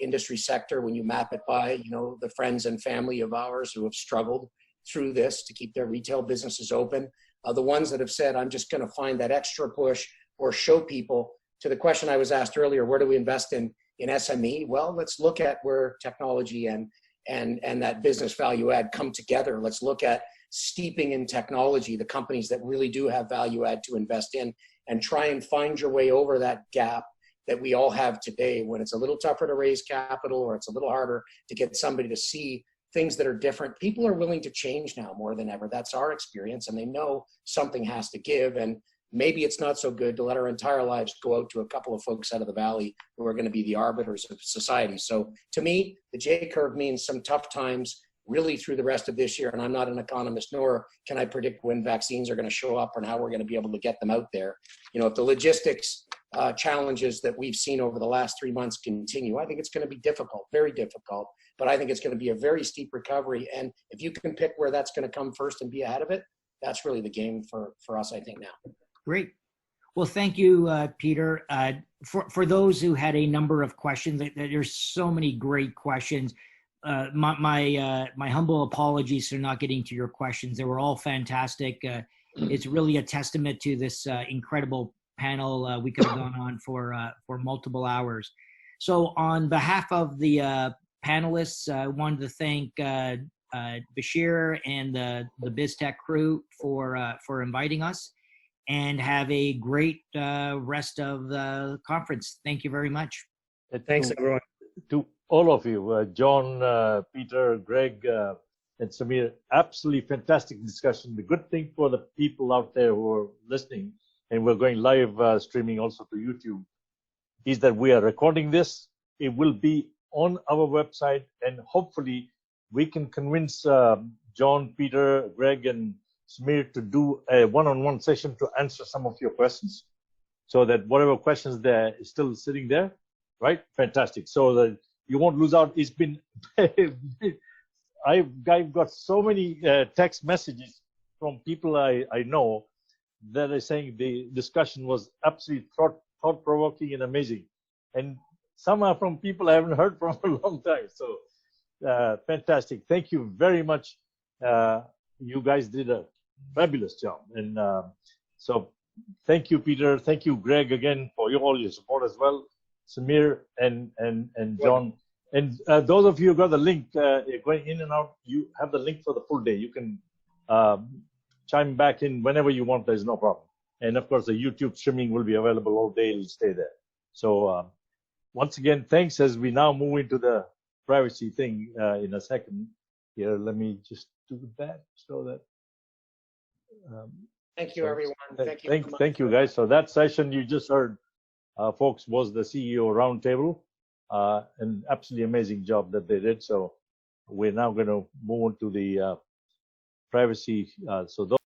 [SPEAKER 5] industry sector, when you map it by the friends and family of ours who have struggled through this to keep their retail businesses open, the ones that have said, I'm just going to find that extra push or show people. To the question I was asked earlier, where do we invest in SME? Well, let's look at where technology and that business value add come together. Let's look at steeping in technology, the companies that really do have value add to invest in, and try and find your way over that gap that we all have today when it's a little tougher to raise capital or it's a little harder to get somebody to see things that are different. People are willing to change now more than ever. That's our experience, and they know something has to give. And maybe it's not so good to let our entire lives go out to a couple of folks out of the valley who are going to be the arbiters of society. So to me, the J curve means some tough times really through the rest of this year. And I'm not an economist, nor can I predict when vaccines are going to show up and how we're going to be able to get them out there. If the logistics challenges that we've seen over the last 3 months continue, I think it's going to be difficult, very difficult. But I think it's going to be a very steep recovery. And if you can pick where that's going to come first and be ahead of it, that's really the game for us, I think, now.
[SPEAKER 2] Great. Well, thank you, Peter. For those who had a number of questions, there's so many great questions. My humble apologies for not getting to your questions. They were all fantastic. It's really a testament to this incredible panel. We could have gone on for multiple hours. So on behalf of the panelists, I wanted to thank Bashir and the BIZTEK crew for inviting us, and have a great rest of the conference. Thank you very much.
[SPEAKER 3] Thanks, everyone.
[SPEAKER 1] To all of you, John, Peter, Greg, and Samir, absolutely fantastic discussion. The good thing for the people out there who are listening, and we're going live streaming also to YouTube, is that we are recording this. It will be on our website, and hopefully we can convince John, Peter, Greg, and Samir to do a one-on-one session to answer some of your questions, so that whatever questions there is still sitting there, right? Fantastic. So that you won't lose out. It's been, I've got so many text messages from people I know that are saying the discussion was absolutely thought-provoking and amazing. And some are from people I haven't heard from a long time. So fantastic. Thank you very much. You guys did a fabulous job. And so thank you, Peter. Thank you, Greg, again, for all your support as well. Samir and John. And those of you who got the link going in and out, you have the link for the full day. You can chime back in whenever you want. There's no problem. And of course, the YouTube streaming will be available all day. It'll stay there. So once again, thanks, as we now move into the privacy thing in a second. Here, let me just do that so that.
[SPEAKER 5] Thank you, everyone.
[SPEAKER 1] Thank you, guys. So that session you just heard, folks, was the CEO Roundtable. An absolutely amazing job that they did. So we're now going to move on to the privacy. So those